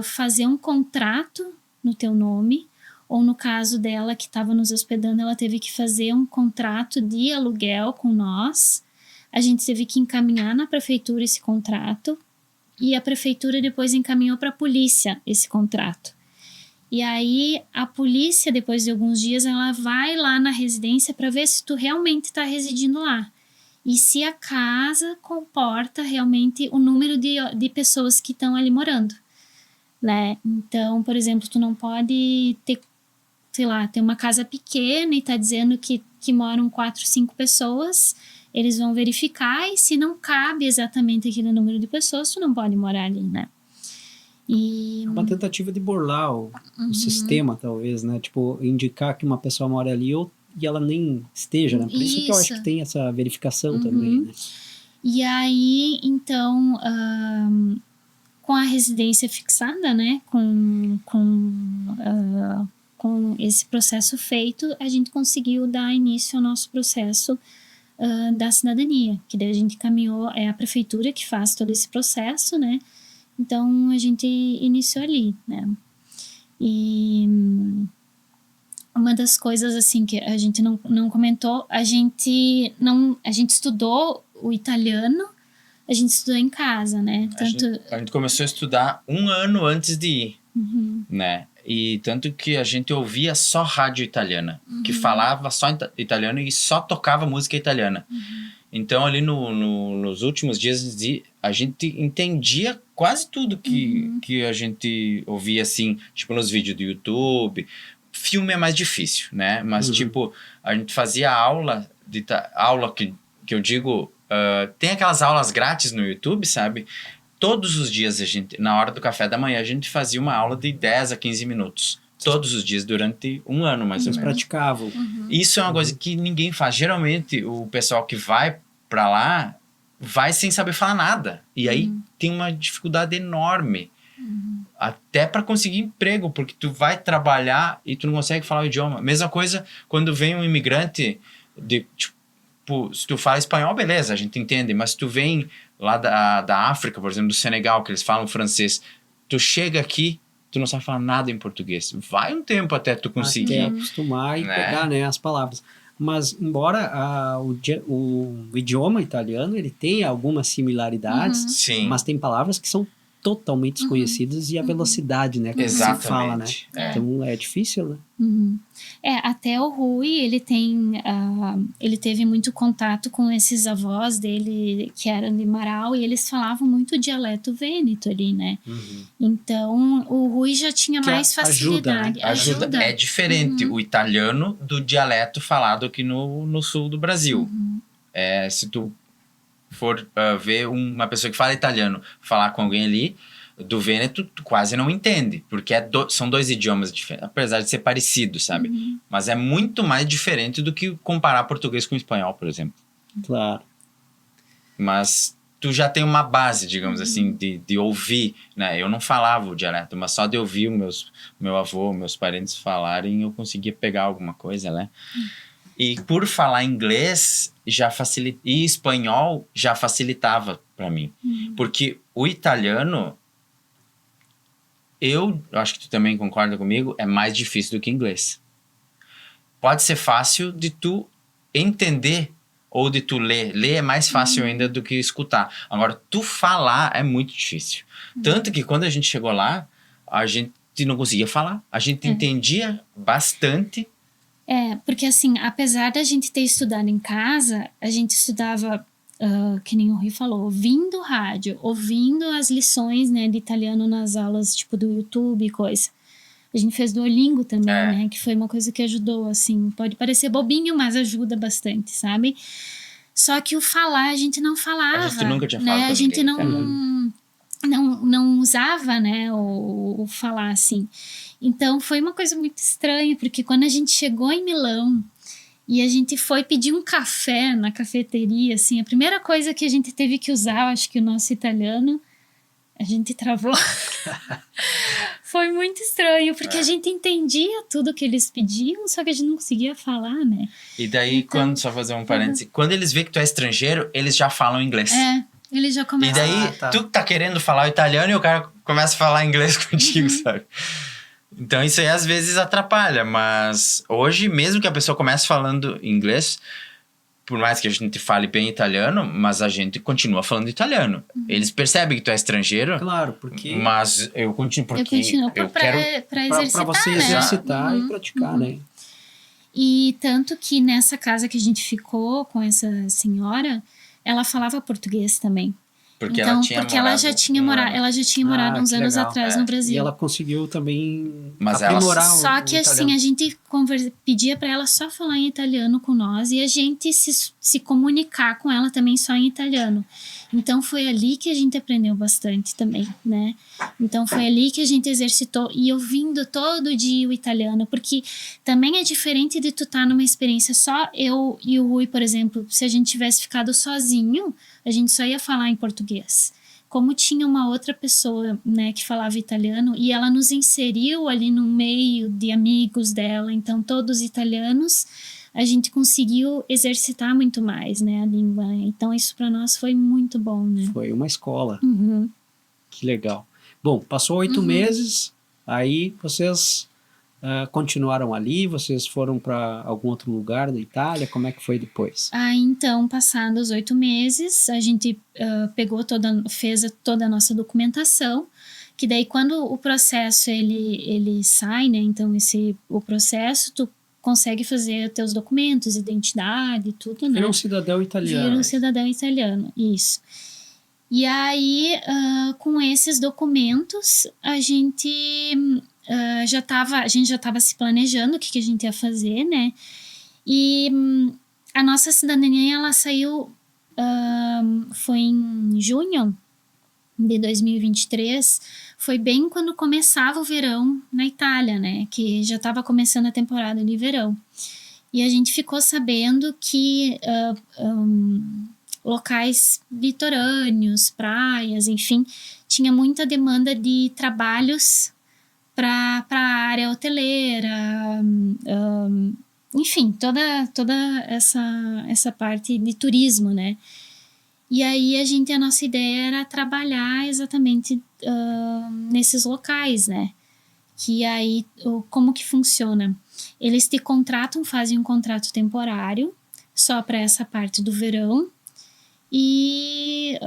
fazer um contrato no teu nome, ou no caso dela que estava nos hospedando, ela teve que fazer um contrato de aluguel com nós. A gente teve que encaminhar na prefeitura esse contrato e a prefeitura depois encaminhou para a polícia esse contrato. E aí a polícia, depois de alguns dias, ela vai lá na residência para ver se tu realmente está residindo lá. E se a casa comporta realmente o número de pessoas que estão ali morando, né? Então, por exemplo, tu não pode ter, sei lá, ter uma casa pequena e tá dizendo que moram 4, 5 pessoas, eles vão verificar e se não cabe exatamente aquele número de pessoas, tu não pode morar ali, né? E... Uma tentativa de burlar o sistema, talvez, né? Tipo, indicar que uma pessoa mora ali e ela nem esteja, né? Por isso que eu acho que tem essa verificação também, né? E aí, então, com a residência fixada, né? Com esse processo feito, a gente conseguiu dar início ao nosso processo da cidadania, que daí a gente caminhou, é a prefeitura que faz todo esse processo, né? Então, a gente iniciou ali, né? E uma das coisas, assim, que a gente não comentou, a gente estudou o italiano, a gente estudou em casa, né? A gente começou a estudar 1 ano antes de ir, né? E tanto que a gente ouvia só rádio italiana, que falava só italiano e só tocava música italiana. Então, ali nos últimos dias, a gente entendia quase tudo que a gente ouvia, assim, tipo, nos vídeos do YouTube. Filme é mais difícil, né? Mas, tipo, a gente fazia aula que eu digo... tem aquelas aulas grátis no YouTube, sabe? Todos os dias, na hora do café da manhã, a gente fazia uma aula de 10 a 15 minutos. Todos os dias, durante 1 ano, mais ou menos. Praticavam. Isso é uma coisa que ninguém faz. Geralmente, o pessoal que vai pra lá, vai sem saber falar nada. E aí, tem uma dificuldade enorme. Até para conseguir emprego, porque tu vai trabalhar e tu não consegue falar o idioma. Mesma coisa quando vem um imigrante, tipo, se tu fala espanhol, beleza, a gente entende. Mas se tu vem lá da África, por exemplo, do Senegal, que eles falam francês, tu chega aqui, tu não sabe falar nada em português. Vai um tempo até tu conseguir. Até acostumar e pegar, né, as palavras. Mas, embora o idioma italiano, ele tenha algumas similaridades, Sim. mas tem palavras que são totalmente desconhecidas e a velocidade, né, que se fala, né? Então, é difícil, né? Até o Rui, ele teve muito contato com esses avós dele, que eram de Marau, e eles falavam muito dialeto vêneto ali, né? Então, o Rui já tinha mais facilidade. Ajuda. É diferente o italiano do dialeto falado aqui no sul do Brasil. Se tu for ver uma pessoa que fala italiano falar com alguém ali do Vêneto, tu quase não entende, porque são 2 idiomas diferentes, apesar de ser parecido, sabe? Mas é muito mais diferente do que comparar português com espanhol, por exemplo. Claro. Mas tu já tem uma base, digamos assim, de ouvir, né? Eu não falava o dialeto, mas só de ouvir meu avô, meus parentes falarem, eu conseguia pegar alguma coisa, né? E por falar inglês, já facilita, e espanhol já facilitava para mim. Porque o italiano, eu acho que tu também concorda comigo, é mais difícil do que inglês. Pode ser fácil de tu entender ou de tu ler. Ler é mais fácil ainda do que escutar. Agora, tu falar é muito difícil. Tanto que quando a gente chegou lá, a gente não conseguia falar. A gente entendia bastante. Porque assim, apesar da gente ter estudado em casa, a gente estudava, que nem o Rui falou, ouvindo rádio, ouvindo as lições, né, de italiano nas aulas, tipo, do YouTube e coisa. A gente fez Duolingo também, né, que foi uma coisa que ajudou, assim. Pode parecer bobinho, mas ajuda bastante, sabe? Só que o falar, a gente não falava. A gente nunca tinha né? falado com A gente ninguém, não usava, né, o falar, assim. Então, foi uma coisa muito estranha, porque quando a gente chegou em Milão e a gente foi pedir um café na cafeteria, assim, a primeira coisa que a gente teve que usar, acho que o nosso italiano, a gente travou. Foi muito estranho, porque a gente entendia tudo que eles pediam, só que a gente não conseguia falar, né? E daí, Então, só fazer um parêntese, quando eles veem que tu é estrangeiro, eles já falam inglês. Eles já E começam. daí, tu tá querendo falar o italiano e o cara começa a falar inglês contigo, sabe? Então, isso aí às vezes atrapalha, mas hoje, mesmo que a pessoa comece falando inglês, por mais que a gente fale bem italiano, mas a gente continua falando italiano. Eles percebem que tu é estrangeiro, Claro, porque mas eu continuo, porque eu pra quero... pra exercitar, para você né? exercitar e praticar, né? E tanto que nessa casa que a gente ficou com essa senhora, ela falava português também. Porque então, ela já tinha morado uns que anos legal. atrás no Brasil. E ela conseguiu também Mas ela- aprimorar o Só que assim, a gente pedia para ela só falar em italiano com nós e a gente se comunicar com ela também só em italiano. Então foi ali que a gente aprendeu bastante também, né? Então foi ali que a gente exercitou e ouvindo todo dia o italiano, porque também é diferente de tu estar numa experiência só eu e o Rui, por exemplo, se a gente tivesse ficado sozinho, a gente só ia falar em português. Como tinha uma outra pessoa, né, que falava italiano e ela nos inseriu ali no meio de amigos dela, então todos italianos, a gente conseguiu exercitar muito mais, né, a língua. Então isso para nós foi muito bom, né? Foi uma escola. Uhum. Que legal. Bom, passou 8 meses, aí vocês continuaram ali, vocês foram para algum outro lugar da Itália, como é que foi depois? Então, passados 8 meses, a gente fez toda a nossa documentação, que daí quando o processo ele sai, né, então o processo, tu consegue fazer teus documentos, identidade, tudo, né? Vira um cidadão italiano. Vira um cidadão italiano, isso. E aí, com esses documentos, a gente já estava se planejando o que a gente ia fazer, né? E a nossa cidadania, ela saiu, foi em junho de 2023, foi bem quando começava o verão na Itália, né? Que já estava começando a temporada de verão. E a gente ficou sabendo que locais litorâneos, praias, enfim, tinha muita demanda de trabalhos para a área hoteleira, enfim, toda essa parte de turismo, né? E aí a nossa ideia era trabalhar exatamente nesses locais, né? Que aí, como que funciona? Eles te contratam, fazem um contrato temporário, só para essa parte do verão, e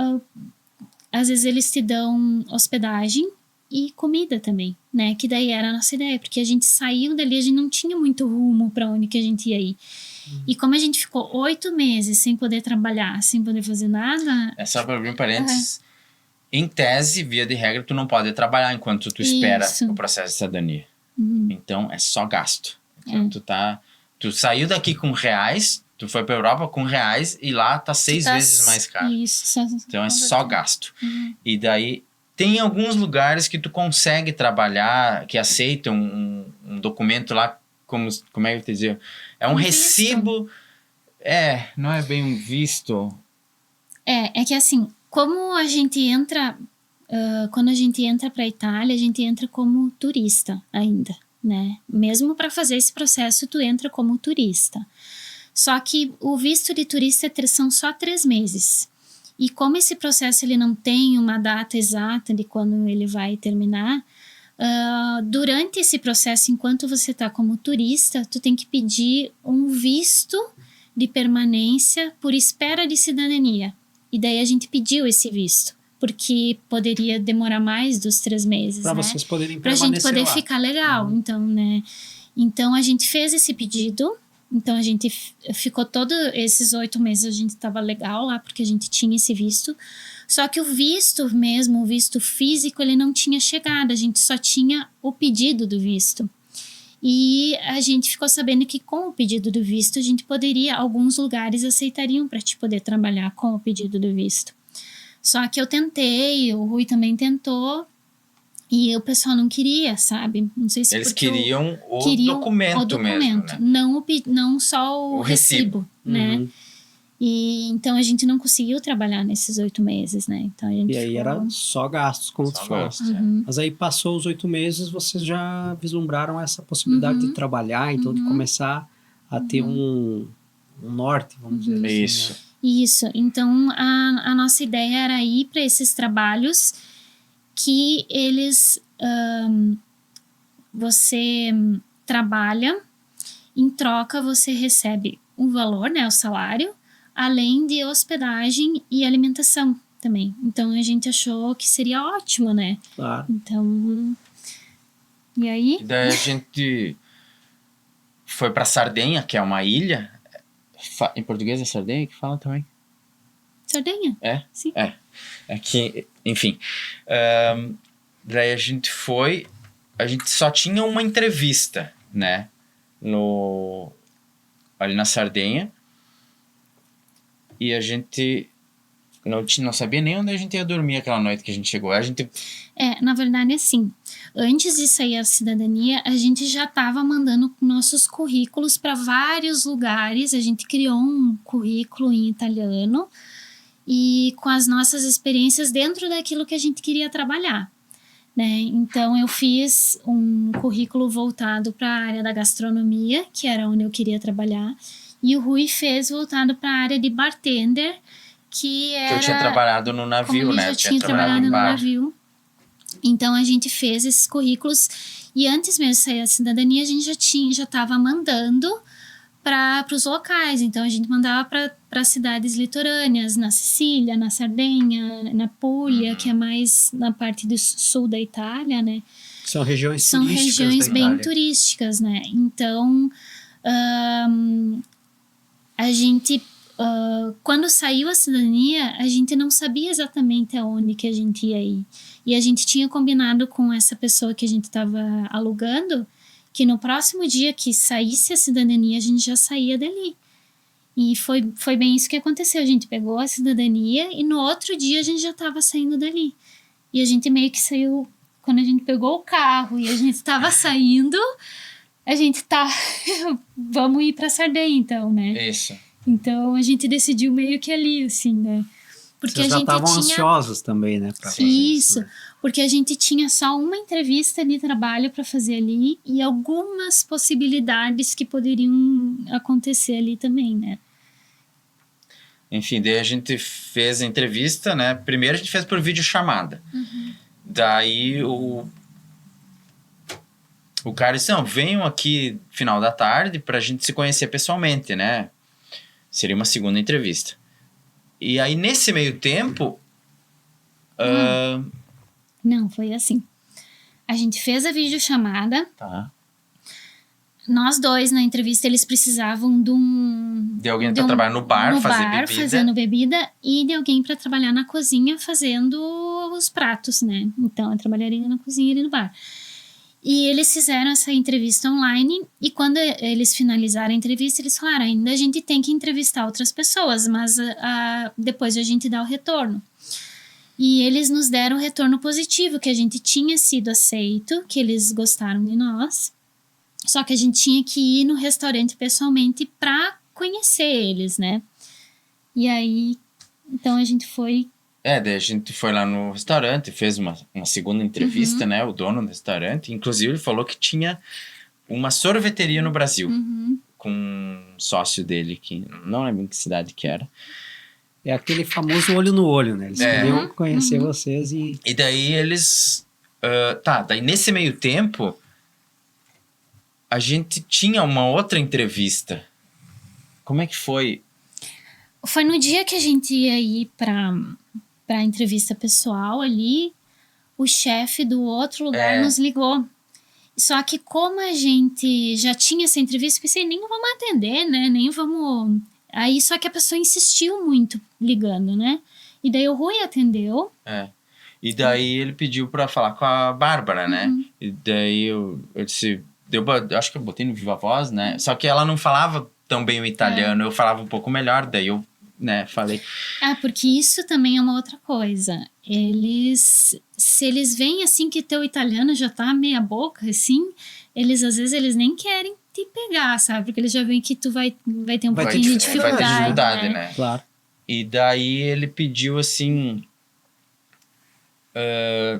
às vezes eles te dão hospedagem e comida também, né? Que daí era a nossa ideia, porque a gente saiu dali, a gente não tinha muito rumo para onde que a gente ia ir. E como a gente ficou 8 meses sem poder trabalhar, sem poder fazer nada... É só para abrir um parênteses. Em tese, via de regra, tu não pode trabalhar enquanto tu espera o processo de cidadania. Então, é só gasto. Então, tu saiu daqui com reais, tu foi pra Europa com reais e lá tá 6 vezes mais caro. Isso. Então, é só gasto. E daí, tem alguns lugares que tu consegue trabalhar, que aceitam um documento lá, como é que eu te dizer? É um recibo... não é bem um visto. É que assim, como a gente entra... quando a gente entra para a Itália, a gente entra como turista ainda, né? Mesmo para fazer esse processo, tu entra como turista. Só que o visto de turista são só 3 meses. E como esse processo ele não tem uma data exata de quando ele vai terminar, durante esse processo, enquanto você está como turista, tu tem que pedir um visto de permanência por espera de cidadania. E daí a gente pediu esse visto, porque poderia demorar mais dos 3 meses, Para né? vocês poderem Pra permanecer gente poder lá. ficar legal, então, né? Então, a gente fez esse pedido. Então, a gente ficou todos esses 8 meses, a gente estava legal lá, porque a gente tinha esse visto. Só que o visto mesmo, o visto físico, ele não tinha chegado. A gente só tinha o pedido do visto. E a gente ficou sabendo que com o pedido do visto, a gente poderia, alguns lugares aceitariam para te poder trabalhar com o pedido do visto. Só que eu tentei, o Rui também tentou, e o pessoal não queria, sabe? Não sei se Eles porque queriam o queriam documento mesmo, né? não só o recibo, né? Uhum. E então a gente não conseguiu trabalhar nesses 8 meses, né? Então a gente E aí era só gastos, como tu Só falou. gosto, é. Uhum. Mas aí passou os 8 meses, vocês já vislumbraram essa possibilidade de trabalhar, então de começar a ter um norte, vamos dizer assim. Isso. Né? Isso. Então a nossa ideia era ir para esses trabalhos que eles você trabalha, em troca você recebe um valor, né, o salário, além de hospedagem e alimentação também. Então a gente achou que seria ótimo, né? Claro. Então, e aí? E daí a gente foi pra Sardenha, que é uma ilha. Em português é Sardenha que fala também? Sardenha? É? Sim. É que, enfim. Daí a gente foi. A gente só tinha uma entrevista, né? Ali na Sardenha. E a gente não sabia nem onde a gente ia dormir aquela noite que a gente chegou. Na verdade, assim, antes de sair a cidadania, a gente já estava mandando nossos currículos para vários lugares. A gente criou um currículo em italiano e com as nossas experiências dentro daquilo que a gente queria trabalhar, né? Então, eu fiz um currículo voltado para a área da gastronomia, que era onde eu queria trabalhar, e o Rui fez voltado para a área de bartender, que era... Que eu tinha trabalhado no navio, como ele né? já Eu tinha trabalhado em no bar. navio. Então, a gente fez esses currículos e antes mesmo de sair a cidadania, a gente já estava mandando para os locais. Então, a gente mandava para cidades litorâneas, na Sicília, na Sardenha, na Puglia, que é mais na parte do sul da Itália, né? São regiões São turísticas regiões da bem Itália. turísticas, né? Então, a gente... quando saiu a cidadania, a gente não sabia exatamente aonde que a gente ia ir. E a gente tinha combinado com essa pessoa que a gente estava alugando que no próximo dia que saísse a cidadania, a gente já saía dali. E foi bem isso que aconteceu. A gente pegou a cidadania e no outro dia a gente já estava saindo dali. E a gente meio que saiu... Quando a gente pegou o carro e a gente estava saindo, a gente vamos ir para Sardenha então, né? Isso. Então, a gente decidiu meio que ali, assim, né? Porque Vocês a já gente estavam tinha... ansiosos também, né? Pra fazer Isso, né? porque a gente tinha só uma entrevista de trabalho para fazer ali e algumas possibilidades que poderiam acontecer ali também, né? Enfim, daí a gente fez a entrevista, né? Primeiro a gente fez por videochamada. Daí o cara disse, não, venham aqui final da tarde pra gente se conhecer pessoalmente, né? Seria uma segunda entrevista. E aí, nesse meio tempo... Não, foi assim. A gente fez a videochamada. Tá. Nós dois, na entrevista, eles precisavam De alguém pra trabalhar no bar, fazendo bebida, e de alguém para trabalhar na cozinha fazendo os pratos, né? Então, eu trabalharia na cozinha e no bar. E eles fizeram essa entrevista online, e quando eles finalizaram a entrevista, eles falaram, ainda a gente tem que entrevistar outras pessoas, mas depois a gente dá o retorno. E eles nos deram o retorno positivo, que a gente tinha sido aceito, que eles gostaram de nós, só que a gente tinha que ir no restaurante pessoalmente para conhecer eles, né? E aí, então a gente foi... Daí a gente foi lá no restaurante, fez uma segunda entrevista, né? O dono do restaurante, inclusive, ele falou que tinha uma sorveteria no Brasil. com um sócio dele, que não lembro em que cidade que era. É aquele famoso olho no olho, né? Eles queriam conhecer vocês e... E daí eles... daí nesse meio tempo, a gente tinha uma outra entrevista. Como é que foi? Foi no dia que a gente ia ir pra entrevista pessoal ali, o chefe do outro lugar nos ligou. Só que como a gente já tinha essa entrevista, pensei, nem vamos atender, né? Nem vamos... Aí só que a pessoa insistiu muito ligando, né? E daí o Rui atendeu. E daí ele pediu pra falar com a Bárbara, né? E daí eu disse... acho que eu botei no Viva Voz, né? Só que ela não falava tão bem o italiano, eu falava um pouco melhor, daí eu, né, falei... Porque isso também é uma outra coisa. Se eles veem assim que teu italiano já tá meia boca, assim, às vezes eles nem querem te pegar, sabe? Porque eles já veem que tu vai ter um pouquinho de dificuldade. Vai ter dificuldade, né? Claro. E daí ele pediu assim...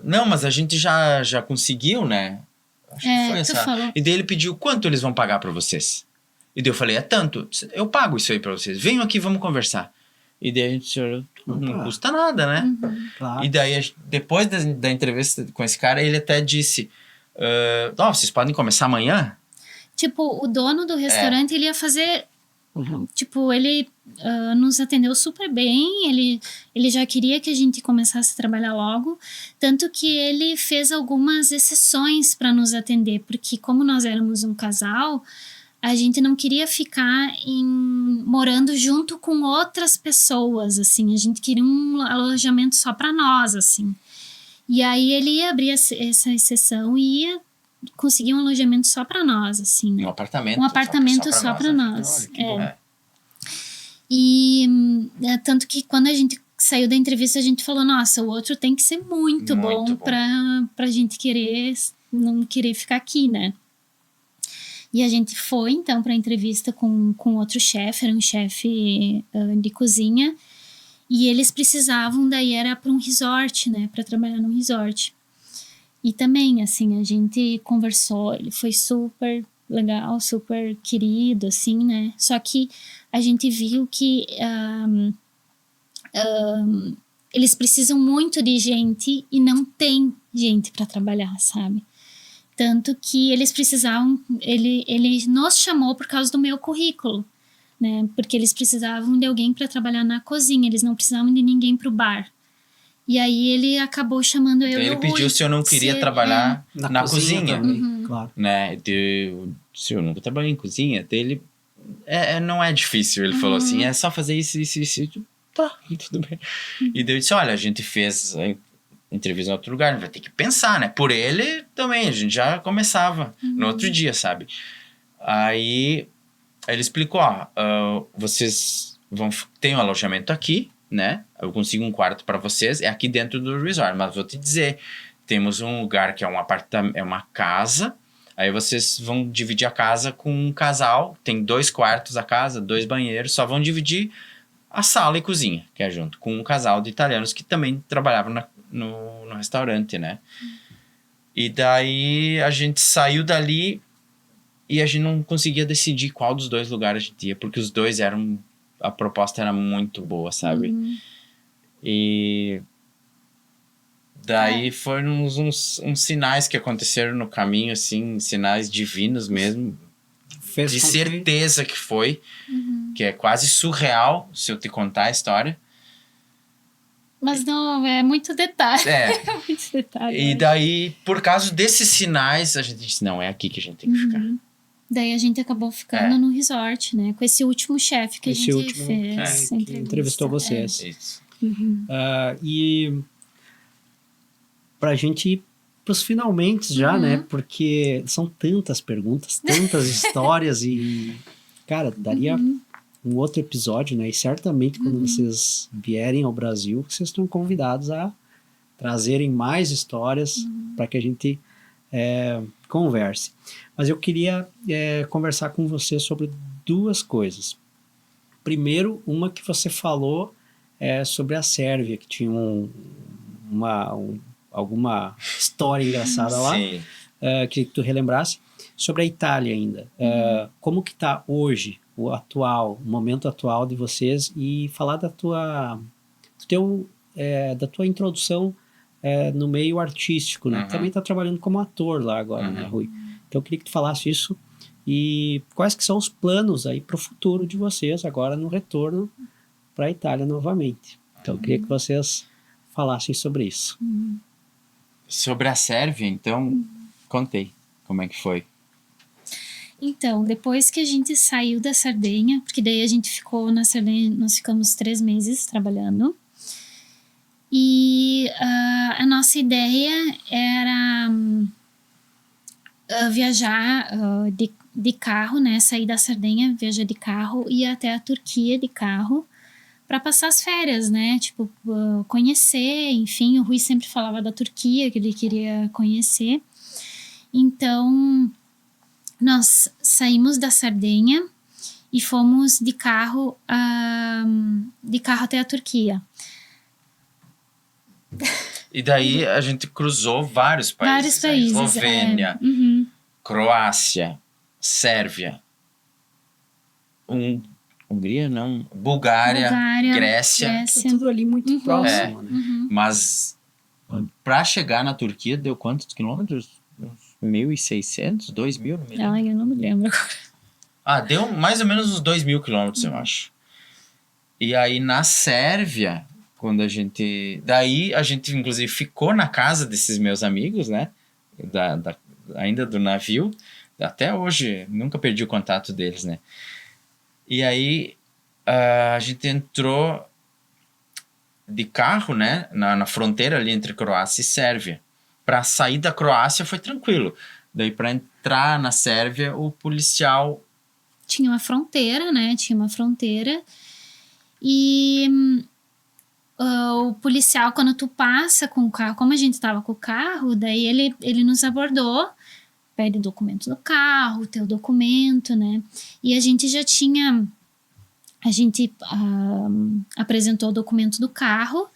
não, mas a gente já conseguiu, né? Acho que foi essa. Falou. E daí ele pediu quanto eles vão pagar pra vocês. E daí eu falei, é tanto. Eu pago isso aí pra vocês. Venham aqui, vamos conversar. E daí a gente olhou, não custa nada, né? Claro. E daí, depois da entrevista com esse cara, ele até disse, vocês podem começar amanhã? Tipo, o dono do restaurante, ele ia fazer... Tipo, ele nos atendeu super bem, ele já queria que a gente começasse a trabalhar logo, tanto que ele fez algumas exceções para nos atender, porque como nós éramos um casal, a gente não queria ficar morando junto com outras pessoas, assim, a gente queria um alojamento só para nós, assim. E aí ele ia abrir essa exceção e ia conseguir um alojamento só para nós, assim, né? Um apartamento. Um apartamento só para nós. E tanto que quando a gente saiu da entrevista, a gente falou, nossa, o outro tem que ser muito bom pra gente não querer ficar aqui, né? E a gente foi, então, pra entrevista com outro chefe, era um chefe de cozinha, e eles precisavam, daí era pra um resort, né? Pra trabalhar num resort. E também, assim, a gente conversou, ele foi super legal, super querido, assim, né? Só que a gente viu que eles precisam muito de gente e não tem gente para trabalhar, sabe? Tanto que eles precisavam, ele nos chamou por causa do meu currículo, né? Porque eles precisavam de alguém para trabalhar na cozinha, eles não precisavam de ninguém pro bar. E aí ele acabou chamando eu e o Rui. Ele pediu se eu não queria trabalhar na cozinha. Claro. Né? Se eu nunca trabalhei em cozinha, dele não é difícil. Ele falou assim, é só fazer isso. Tá, tudo bem. E daí eu disse, olha, a gente fez a entrevista em outro lugar, vai ter que pensar, né? Por ele também, a gente já começava no outro dia, sabe? Aí ele explicou, vocês tem um alojamento aqui, né? Eu consigo um quarto para vocês, é aqui dentro do resort, mas vou te dizer, temos um lugar que é um apartamento, é uma casa, aí vocês vão dividir a casa com um casal, tem 2 quartos a casa, 2 banheiros, só vão dividir a sala e cozinha, que é junto, com um casal de italianos que também trabalhavam no restaurante, né? E daí a gente saiu dali e a gente não conseguia decidir qual dos 2 lugares a gente ia, porque os 2 a proposta era muito boa, sabe? E daí foram uns sinais que aconteceram no caminho, assim, sinais divinos mesmo, de certeza que foi, que é quase surreal se eu te contar a história. Mas não, é muito detalhe. É muito detalhe. E daí, por causa desses sinais, a gente disse, não, é aqui que a gente tem que ficar. Daí a gente acabou ficando no resort, né? Com esse último chefe que a gente fez. Que entrevistou vocês. Isso. E pra gente ir pros finalmente já, né? Porque são tantas perguntas, tantas histórias e, cara, daria um outro episódio, né? E certamente quando vocês vierem ao Brasil, vocês estão convidados a trazerem mais histórias para que a gente converse. Mas eu queria conversar com você sobre 2 coisas. Primeiro, uma que você falou sobre a Sérvia, que tinha alguma história engraçada lá. Sim. queria que tu relembrasse sobre a Itália ainda. Como que está hoje, o momento atual de vocês, e falar da tua introdução no meio artístico, né? Uhum. Também está trabalhando como ator lá agora, né, Rui? Então eu queria que tu falasse isso e quais que são os planos aí para o futuro de vocês agora no retorno para a Itália novamente. Então eu queria que vocês falassem sobre isso. Sobre a Sérvia, então, contei como é que foi. Então, depois que a gente saiu da Sardenha, porque daí a gente ficou na Sardenha, nós ficamos 3 meses trabalhando. E a nossa ideia era viajar de carro, né? Sair da Sardenha, viajar de carro e ir até a Turquia de carro para passar as férias, né? Tipo, conhecer, enfim. O Rui sempre falava da Turquia, que ele queria conhecer. Então, nós saímos da Sardenha e fomos de carro até a Turquia. E daí a gente cruzou vários países. Eslovênia, Croácia, Sérvia, Hungria, não. Bulgária, Grécia. Tudo ali muito próximo, né? Mas para chegar na Turquia Deu quantos quilômetros? Uns 1.600, 2.000, não me lembro. Eu não me lembro agora. Deu mais ou menos uns 2.000 quilômetros, eu acho. E aí na Sérvia, daí a gente inclusive ficou na casa desses meus amigos, né? Ainda do navio. Até hoje, nunca perdi o contato deles, né? E aí a gente entrou de carro, né? Na fronteira ali entre Croácia e Sérvia. Para sair da Croácia foi tranquilo. Daí para entrar na Sérvia, o policial... Tinha uma fronteira, né? E o policial, quando tu passa com o carro, como a gente estava com o carro, daí ele nos abordou, pede o documento do carro, teu documento, né? E a gente já tinha... A gente apresentou o documento do carro,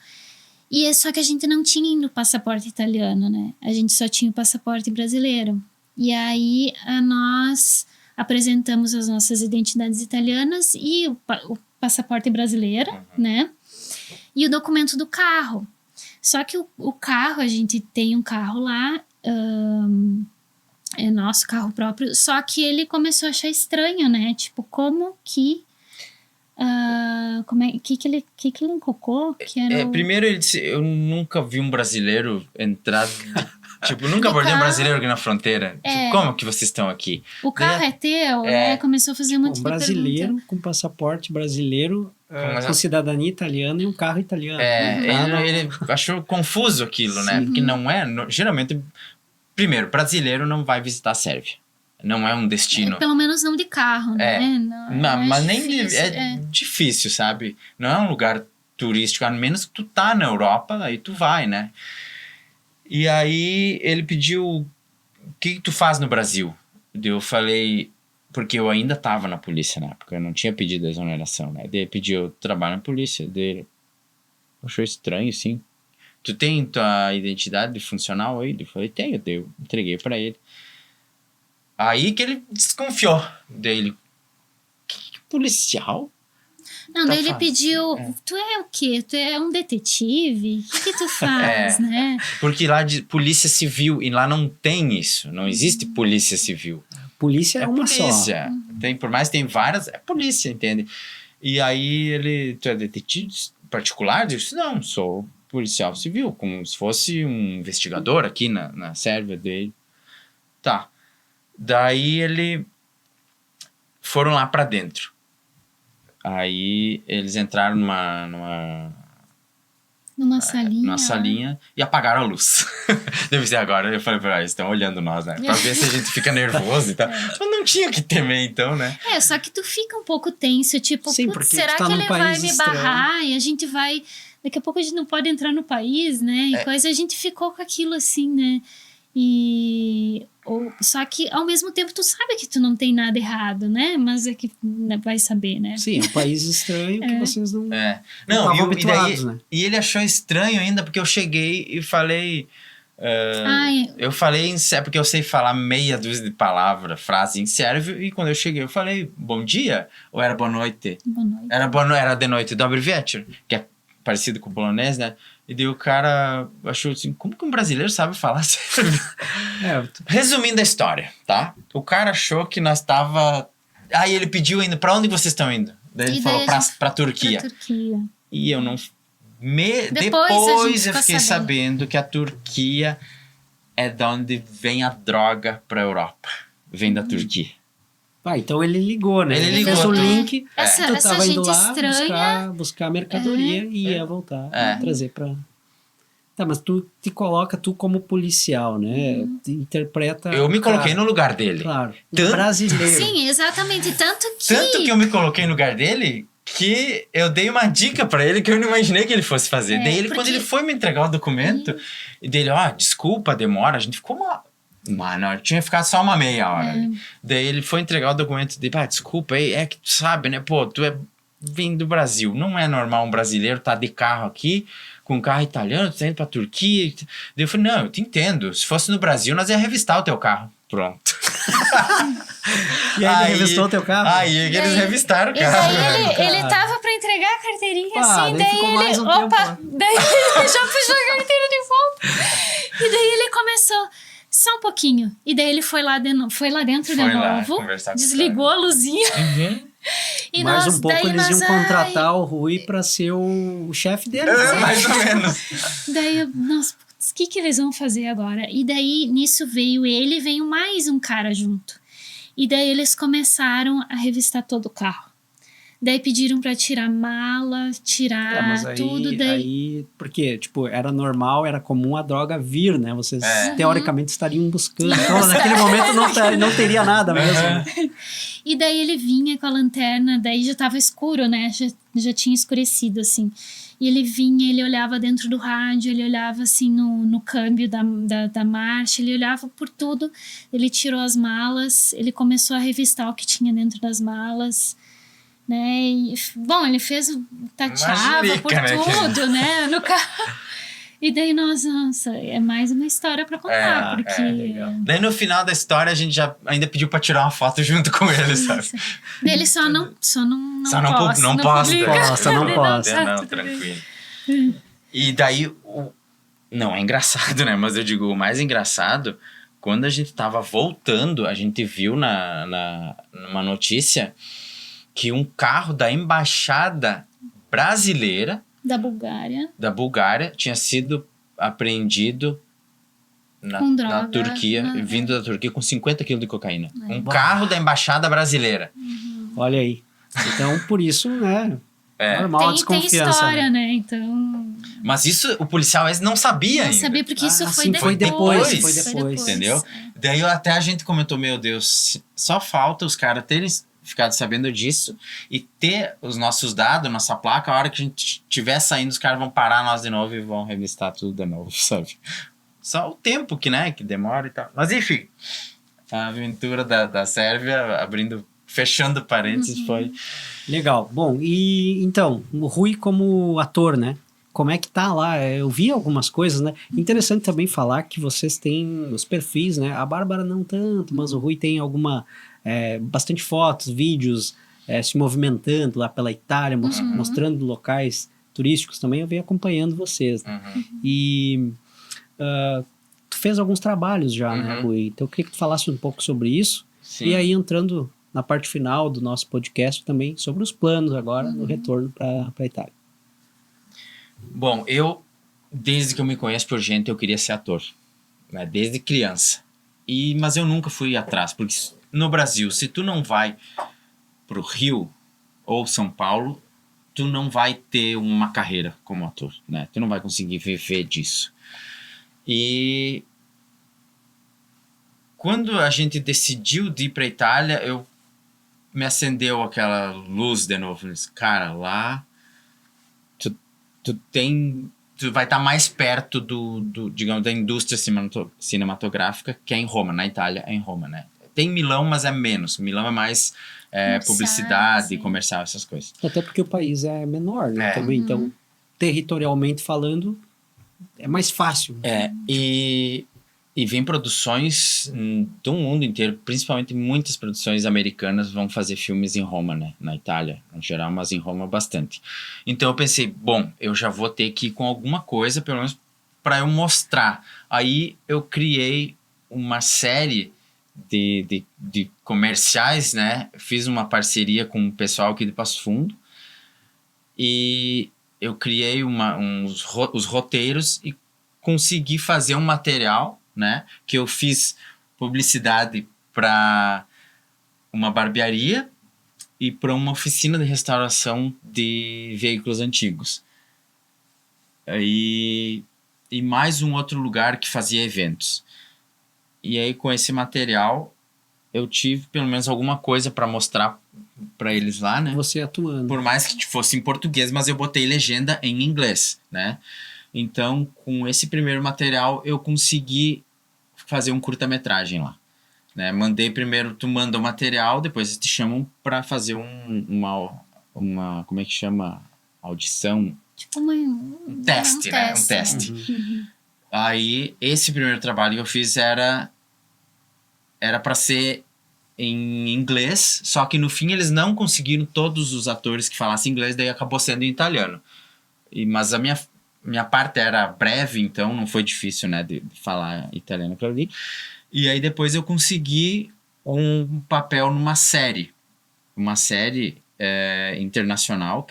e só que a gente não tinha ainda o passaporte italiano, né? A gente só tinha o passaporte brasileiro. E aí nós apresentamos as nossas identidades italianas e o passaporte brasileiro, né? E o documento do carro. Só que o carro, a gente tem um carro lá, é nosso carro próprio, só que ele começou a achar estranho, né? Tipo, como que... que ele encocou? Que era Primeiro ele disse, eu nunca vi um brasileiro entrar... Tipo, nunca abordei um brasileiro aqui na fronteira. Tipo, como que vocês estão aqui? O carro é teu, né? Começou a fazer muitas perguntas. Um brasileiro com passaporte brasileiro, com cidadania italiana e um carro italiano. Ele achou confuso aquilo, né? Porque não é... geralmente, primeiro, brasileiro não vai visitar a Sérvia. Não é um destino. Pelo menos não de carro, né? Mas nem difícil, sabe? Não é um lugar turístico, a menos que tu tá na Europa, aí tu vai, né? E aí ele pediu, o que tu faz no Brasil? Eu falei, porque eu ainda tava na polícia na época, eu não tinha pedido a exoneração, né? Ele pediu, eu trabalho na polícia. Dele achou estranho, sim. Tu tem tua identidade funcional aí? Eu falei, tenho. Eu entreguei pra ele. Aí que ele desconfiou dele. Que policial? Não, daí ele pediu, tu é o quê? Tu é um detetive? O que tu faz, né? Porque lá de polícia civil, e lá não tem isso, não existe polícia civil. Polícia é uma polícia. Tem, por mais que tem várias, é polícia, entende? E aí ele, tu é detetive particular? Eu disse, não, sou policial civil, como se fosse um investigador aqui na Sérvia dele. Tá. Daí foram lá pra dentro. Aí eles entraram numa salinha. Numa salinha e apagaram a luz. Deve ser agora. Eu falei pra eles, estão olhando nós, né? Pra ver se a gente fica nervoso e tal. Mas não tinha que temer, então, né? Só que tu fica um pouco tenso, tipo, sim, será que ele vai me barrar? E a gente vai... Daqui a pouco a gente não pode entrar no país, né? E coisa, a gente ficou com aquilo assim, né? Só que ao mesmo tempo tu sabe que tu não tem nada errado, né? Mas é que vai saber, né? Sim, é um país estranho que vocês não estavam habituados, né? E ele achou estranho ainda porque eu cheguei e falei, Ai, Eu falei em sérvio, porque eu sei falar meia dúzia de palavras, frase em sérvio, e quando eu cheguei eu falei bom dia, ou era boa noite? boa noite. Era de noite, dobry wieczór, que é parecido com o polonês, né? E daí o cara achou assim, como que um brasileiro sabe falar sérvio? Resumindo a história, tá? O cara achou que nós tava... Aí ele pediu ainda, pra onde vocês estão indo? Daí ele E falou, daí pra Turquia. Pra Turquia. E eu não... Depois a gente Depois eu ficou fiquei sabendo. sabendo que a Turquia é da onde vem a droga pra Europa. Vem da Turquia. Então ele ligou, né? Ele ligou, fez o tá. link, Essa tu tava gente indo lá estranha. buscar mercadoria e ia voltar, É. trazer pra... Tá, mas tu te coloca tu como policial, né? Tu interpreta... Eu me coloquei cara, no lugar dele. Claro, Tanto- brasileiro. Sim, exatamente. Tanto Tanto que eu me coloquei no lugar dele que eu dei uma dica pra ele que eu não imaginei que ele fosse fazer. Daí ele, quando porque- ele foi me entregar o documento, e dele, desculpa a demora, a gente ficou Mano, tinha ficado só uma meia hora. Ali. Daí ele foi entregar o documento dele, desculpa, é que tu sabe, né, pô, tu vem do Brasil, não é normal um brasileiro tá de carro aqui, com um carro italiano, tu tá indo pra Turquia. Daí eu falei, não, eu te entendo, se fosse no Brasil, nós ia revistar o teu carro. Pronto. E aí ele revistou o teu carro? Aí eles revistaram o E carro. daí ele tava pra entregar a carteirinha, assim, daí ficou mais um tempo lá. daí ele já puxou a carteira de volta. E daí ele começou, só um pouquinho. E daí ele foi lá dentro Foi lá de novo, conversar com o desligou a luzinha. E Mais nós, um pouco daí eles iam nós, contratar o Rui pra ser o chefe deles. né? Mais ou menos. Daí, nossa, o que eles vão fazer agora? E daí, nisso veio mais um cara junto. E daí eles começaram a revistar todo o carro. Daí pediram pra tirar mala, tirar Mas aí, tudo. Daí, porque, tipo, era normal, era comum a droga vir, né? Vocês, É. teoricamente, estariam buscando. Então, naquele momento, não teria nada mesmo. e daí ele vinha com a lanterna, daí já tava escuro, né? Já tinha escurecido, assim. E ele vinha, ele olhava dentro do rádio, ele olhava assim no câmbio da marcha, ele olhava por tudo. Ele tirou as malas, ele começou a revistar o que tinha dentro das malas, né? E, bom, ele fez tateava jirica, por né, tudo, né? No carro. E daí, nossa, é mais uma história pra contar, porque... Daí no final da história a gente já ainda pediu pra tirar uma foto junto com ele, sabe? Daí ele só não Só não posta. posta. Não posta. Tá, Não, tudo bem. tranquilo. E daí, não, é engraçado, né? Mas eu digo, o mais engraçado, quando a gente tava voltando, a gente viu numa notícia que um carro da embaixada brasileira Da Bulgária. tinha sido apreendido Com droga, na Turquia, né? vindo da Turquia com 50 quilos de cocaína. Um carro da embaixada brasileira. Olha aí. Então, por isso, né? Normal a Tem desconfiança. história, né? né? Então... Mas isso o policial esse não sabia Não ainda. sabia, porque isso foi sim, depois. foi depois. Entendeu? Daí até a gente comentou, meu Deus, só falta os caras terem ficado sabendo disso e ter os nossos dados, nossa placa, a hora que a gente estiver saindo, os caras vão parar nós de novo e vão revistar tudo de novo, sabe? Só o tempo que demora e tal. Mas enfim, a aventura da Sérvia, fechando parênteses, foi... Legal. Bom, e então, o Rui como ator, né? Como é que tá lá? Eu vi algumas coisas, né? Interessante também falar que vocês têm os perfis, né? A Bárbara não tanto, mas o Rui tem bastante fotos, vídeos se movimentando lá pela Itália, mostrando locais turísticos também. Eu venho acompanhando vocês. Né? E tu fez alguns trabalhos já, né, Rui? Então eu queria que tu falasse um pouco sobre isso. Sim. E aí entrando na parte final do nosso podcast também sobre os planos agora no retorno para a Itália. Bom, desde que eu me conheço por gente, eu queria ser ator, né? Desde criança. Mas eu nunca fui atrás, porque no Brasil, se tu não vai pro Rio ou São Paulo, tu não vai ter uma carreira como ator, né? Tu não vai conseguir viver disso. E quando a gente decidiu de ir pra Itália, me acendeu aquela luz de novo. Cara, lá tu vai estar mais perto digamos, da indústria cinematográfica, que é em Roma. Na Itália é em Roma, né? Tem Milão, mas é menos. Milão é mais publicidade, comercial, essas coisas. Até porque o país é menor, né? Também, então, territorialmente falando, é mais fácil. E vem produções do mundo inteiro, principalmente muitas produções americanas vão fazer filmes em Roma, né? Na Itália, em geral, mas em Roma bastante. Então eu pensei, bom, eu já vou ter que ir com alguma coisa, pelo menos para eu mostrar. Aí eu criei uma série de comerciais, né? Fiz uma parceria com o pessoal aqui de Passo Fundo e eu criei os roteiros e consegui fazer um material, né? Que eu fiz publicidade para uma barbearia e para uma oficina de restauração de veículos antigos. E mais um outro lugar que fazia eventos. E aí, com esse material, eu tive pelo menos alguma coisa para mostrar para eles lá, né? Você atuando. Por mais que fosse em português, mas eu botei legenda em inglês, né? Então, com esse primeiro material, eu consegui fazer um curta-metragem lá, né? Mandei primeiro, tu manda o material, depois eles te chamam para fazer uma como é que chama? Audição. Tipo Um teste, né? Um teste. Uhum. Aí, esse primeiro trabalho que eu fiz era para ser em inglês, só que no fim eles não conseguiram todos os atores que falassem inglês, daí acabou sendo em italiano. Mas a minha parte era breve, então não foi difícil, né, de falar italiano aquilo ali. E aí depois eu consegui um papel numa série. Uma série internacional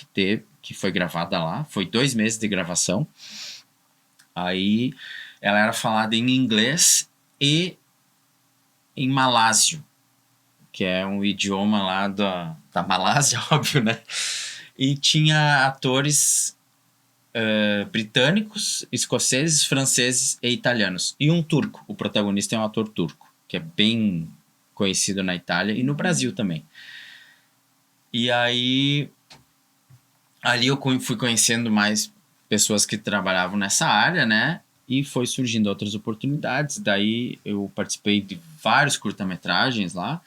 que foi gravada lá. Foi 2 meses de gravação. Aí ela era falada em inglês e em malásio, que é um idioma lá da Malásia, óbvio, né? E tinha atores britânicos, escoceses, franceses e italianos. E um turco. O protagonista é um ator turco, que é bem conhecido na Itália e no Brasil também. E aí, ali eu fui conhecendo mais pessoas que trabalhavam nessa área, né? E foi surgindo outras oportunidades. Daí eu participei de vários curta-metragens lá.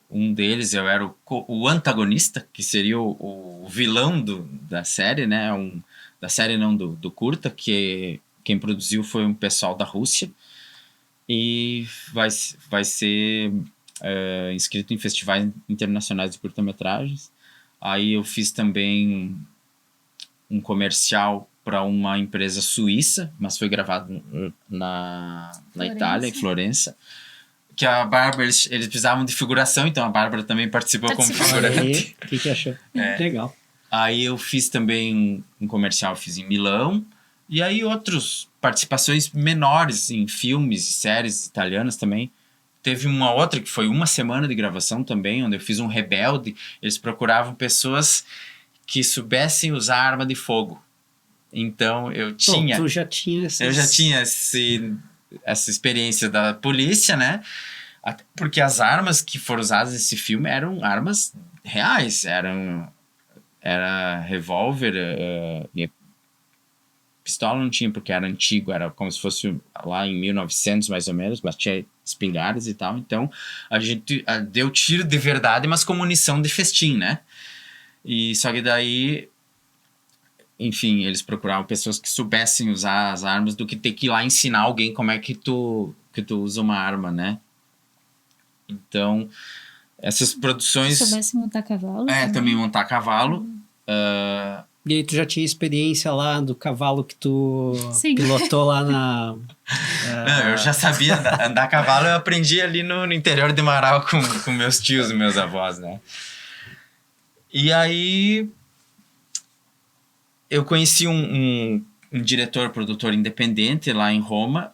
Um deles eu era o antagonista, que seria o vilão da série, né? Da série não, do curta, que quem produziu foi um pessoal da Rússia. E vai ser inscrito em festivais internacionais de curta-metragens. Aí eu fiz também um comercial para uma empresa suíça, mas foi gravado na Itália, em Florença. Que a Bárbara, eles precisavam de figuração, então a Bárbara também participou como figurante. O que achou? Legal. Aí eu fiz também um comercial, fiz em Milão, e aí outras participações menores em filmes e séries italianas também. Teve uma outra que foi 1 semana de gravação também, onde eu fiz um rebelde. Eles procuravam pessoas que soubessem usar arma de fogo. Então eu tinha... Tu já tinha Eu já tinha essa experiência da polícia, né? Até porque as armas que foram usadas nesse filme eram armas reais. Era revólver, pistola não tinha porque era antigo, era como se fosse lá em 1900 mais ou menos, mas tinha espingardas e tal. Então a gente deu tiro de verdade, mas com munição de festim, né? E só que daí, enfim, eles procuravam pessoas que soubessem usar as armas do que ter que ir lá ensinar alguém como é que tu usa uma arma, né? Então, essas produções... Soubesse montar cavalo? Também montar cavalo. E aí tu já tinha experiência lá do cavalo que tu Sim. pilotou lá na... Não, eu já sabia andar a cavalo, eu aprendi ali no interior de Marau com meus tios e meus avós, né? E aí... eu conheci um diretor, produtor independente lá em Roma,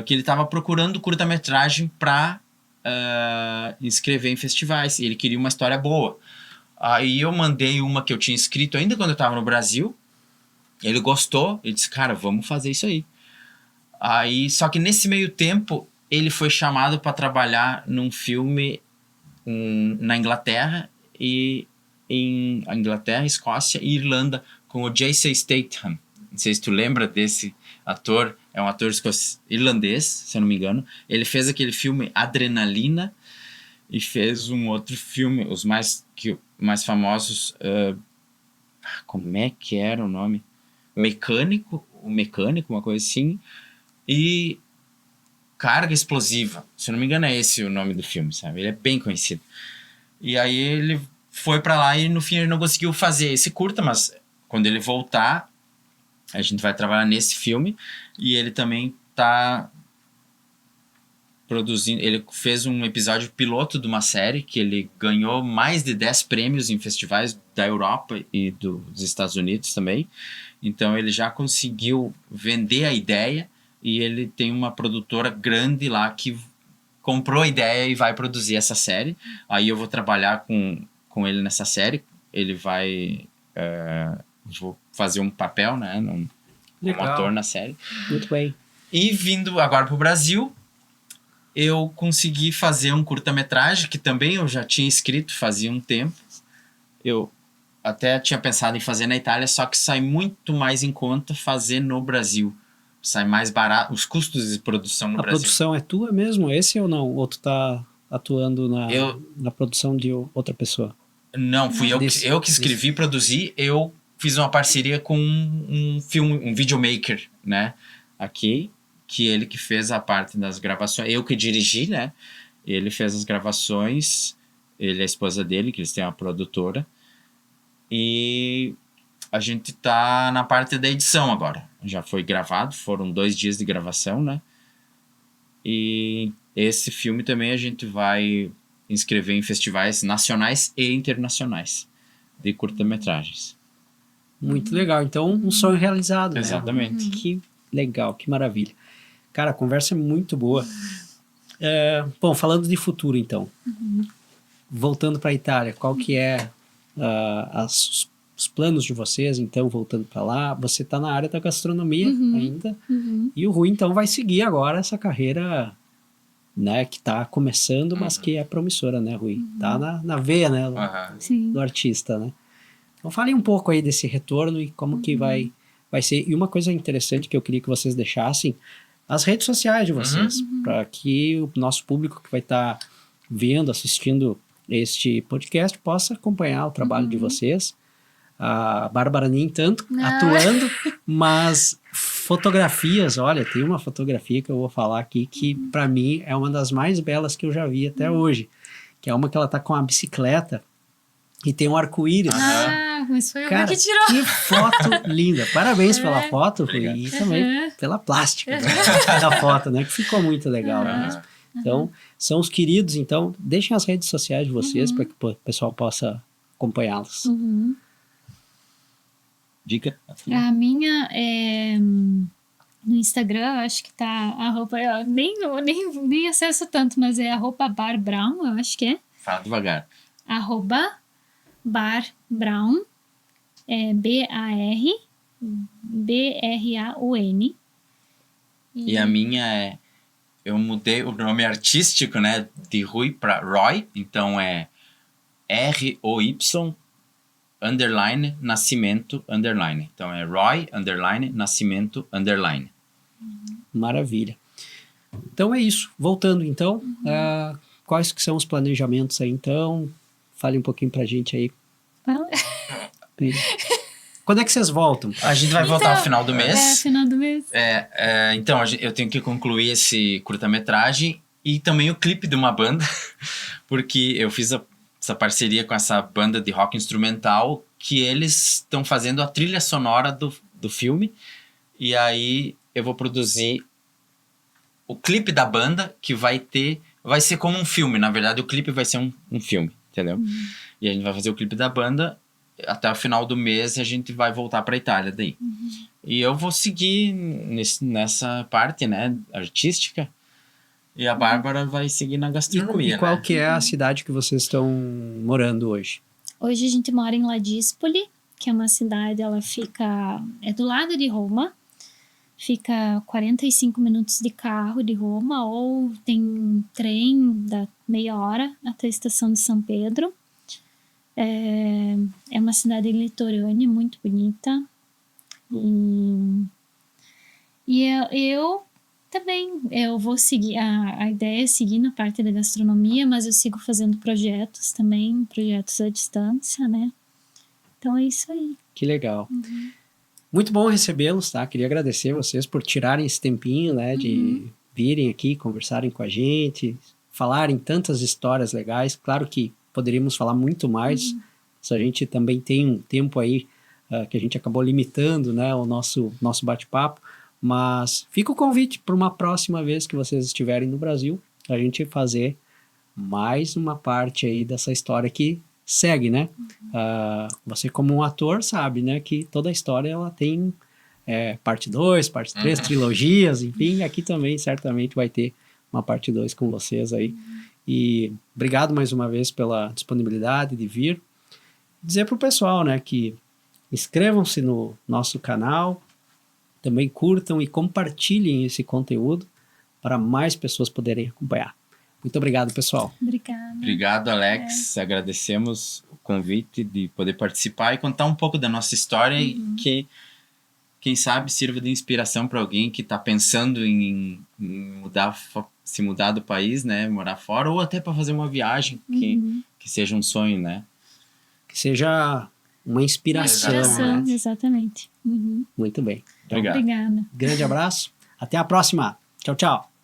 que ele estava procurando curta-metragem para inscrever em festivais. E ele queria uma história boa. Aí eu mandei uma que eu tinha escrito ainda quando eu estava no Brasil. Ele gostou. Ele disse, cara, vamos fazer isso aí. Só que nesse meio tempo, ele foi chamado para trabalhar num filme na Inglaterra, Escócia e Irlanda, com o Jason Statham. Não sei se tu lembra desse ator. É um ator irlandês, se eu não me engano. Ele fez aquele filme Adrenalina e fez um outro filme, os mais famosos. Como é que era o nome? Mecânico, o mecânico, uma coisa assim. E Carga Explosiva, se eu não me engano é esse o nome do filme, sabe? Ele é bem conhecido. E aí ele foi pra lá e no fim ele não conseguiu fazer esse curta, mas quando ele voltar, a gente vai trabalhar nesse filme. E ele também tá produzindo, ele fez um episódio piloto de uma série que ele ganhou mais de 10 prêmios em festivais da Europa e dos Estados Unidos também. Então ele já conseguiu vender a ideia e ele tem uma produtora grande lá que comprou a ideia e vai produzir essa série. Aí eu vou trabalhar com ele nessa série. Ele vai... vou fazer um papel, né? Um ator na série. Muito bem. E vindo agora pro Brasil, eu consegui fazer um curta-metragem que também eu já tinha escrito fazia um tempo. Eu até tinha pensado em fazer na Itália, só que sai muito mais em conta fazer no Brasil. Sai mais barato, os custos de produção no Brasil. A produção é tua mesmo, esse ou não? Ou tu tá atuando na produção de outra pessoa? Não, fui eu que escrevi, produzi. Eu fiz uma parceria com um videomaker, né? Aqui, que ele que fez a parte das gravações. Eu que dirigi, né? Ele fez as gravações. Ele é a esposa dele, que eles têm uma produtora. E a gente tá na parte da edição agora. Já foi gravado, foram 2 dias de gravação, né? E esse filme também a gente vai inscrever em festivais nacionais e internacionais de curta-metragens. Muito legal. Então, um sonho realizado, né? Exatamente. Que legal, que maravilha. Cara, a conversa é muito boa. Bom, falando de futuro, então. Voltando para a Itália, qual que é os planos de vocês, então, voltando para lá? Você está na área da gastronomia ainda. E o Rui, então, vai seguir agora essa carreira, né, que está começando, mas que é promissora, né, Rui? Tá na veia, né, do artista, né? Então, fale um pouco aí desse retorno e como que vai ser. E uma coisa interessante que eu queria que vocês deixassem, as redes sociais de vocês, para que o nosso público que vai estar vendo, assistindo este podcast possa acompanhar o trabalho de vocês. A Bárbara nem tanto atuando, mas fotografias, olha, tem uma fotografia que eu vou falar aqui que para mim é uma das mais belas que eu já vi até hoje, que é uma que ela tá com a bicicleta e tem um arco-íris. Mas foi Cara, que tirou. que foto linda. Parabéns pela foto, Rui, e também pela plástica da foto, né? Que ficou muito legal mesmo. Então, são os queridos, então, deixem as redes sociais de vocês para que o pessoal possa acompanhá-los. Dica? A minha é no Instagram, acho que tá nem acesso tanto, mas é @barbrown, eu acho que é. Fala devagar. @barbrown, BARBRAUN. E a minha é... Eu mudei o nome artístico, né? De Rui para Roy. Então é ROY _ Nascimento _ Então é Roy _ Nascimento _ Maravilha. Então é isso. Voltando então, quais que são os planejamentos aí então? Fale um pouquinho pra gente aí. Quando é que vocês voltam? A gente vai voltar ao final do mês. Final do mês. Então, eu tenho que concluir esse curta-metragem e também o clipe de uma banda, porque eu fiz essa parceria com essa banda de rock instrumental, que eles estão fazendo a trilha sonora do filme, e aí eu vou produzir o clipe da banda, que vai ser como um filme, na verdade o clipe vai ser um filme, entendeu? E a gente vai fazer o clipe da banda. Até o final do mês a gente vai voltar para a Itália daí. E eu vou seguir nessa parte, né, artística. E a Bárbara vai seguir na gastronomia. E qual né? que é a cidade que vocês estão morando hoje? Hoje a gente mora em Ladispoli, que é uma cidade, é do lado de Roma. Fica 45 minutos de carro de Roma, ou tem um trem da meia hora até a estação de São Pedro. É uma cidade litorânea muito bonita. E eu também, eu vou seguir, a ideia é seguir na parte da gastronomia, mas eu sigo fazendo projetos também, projetos à distância, né? Então é isso aí. Que legal. Muito bom recebê-los, tá? Queria agradecer vocês por tirarem esse tempinho, né? De virem aqui, conversarem com a gente, falarem tantas histórias legais. Claro que poderíamos falar muito mais, se a gente também tem um tempo aí que a gente acabou limitando, né? O nosso bate-papo. Mas fica o convite para uma próxima vez que vocês estiverem no Brasil, a gente fazer mais uma parte aí dessa história que segue, né? Você como um ator sabe, né? Que toda a história ela tem parte 2, parte 3, trilogias, enfim. Aqui também certamente vai ter uma parte 2 com vocês aí. E obrigado mais uma vez pela disponibilidade de vir. Dizer para o pessoal, né? Que inscrevam-se no nosso canal, também curtam e compartilhem esse conteúdo para mais pessoas poderem acompanhar. Muito obrigado, pessoal. Obrigada. Obrigado, Alex. Agradecemos o convite de poder participar e contar um pouco da nossa história e que, quem sabe, sirva de inspiração para alguém que está pensando em se mudar do país, né? Morar fora, ou até para fazer uma viagem que seja um sonho, né? Que seja uma inspiração. Inspiração, Né? exatamente. Muito bem. Obrigado. Obrigada. Grande abraço. Até a próxima. Tchau, tchau.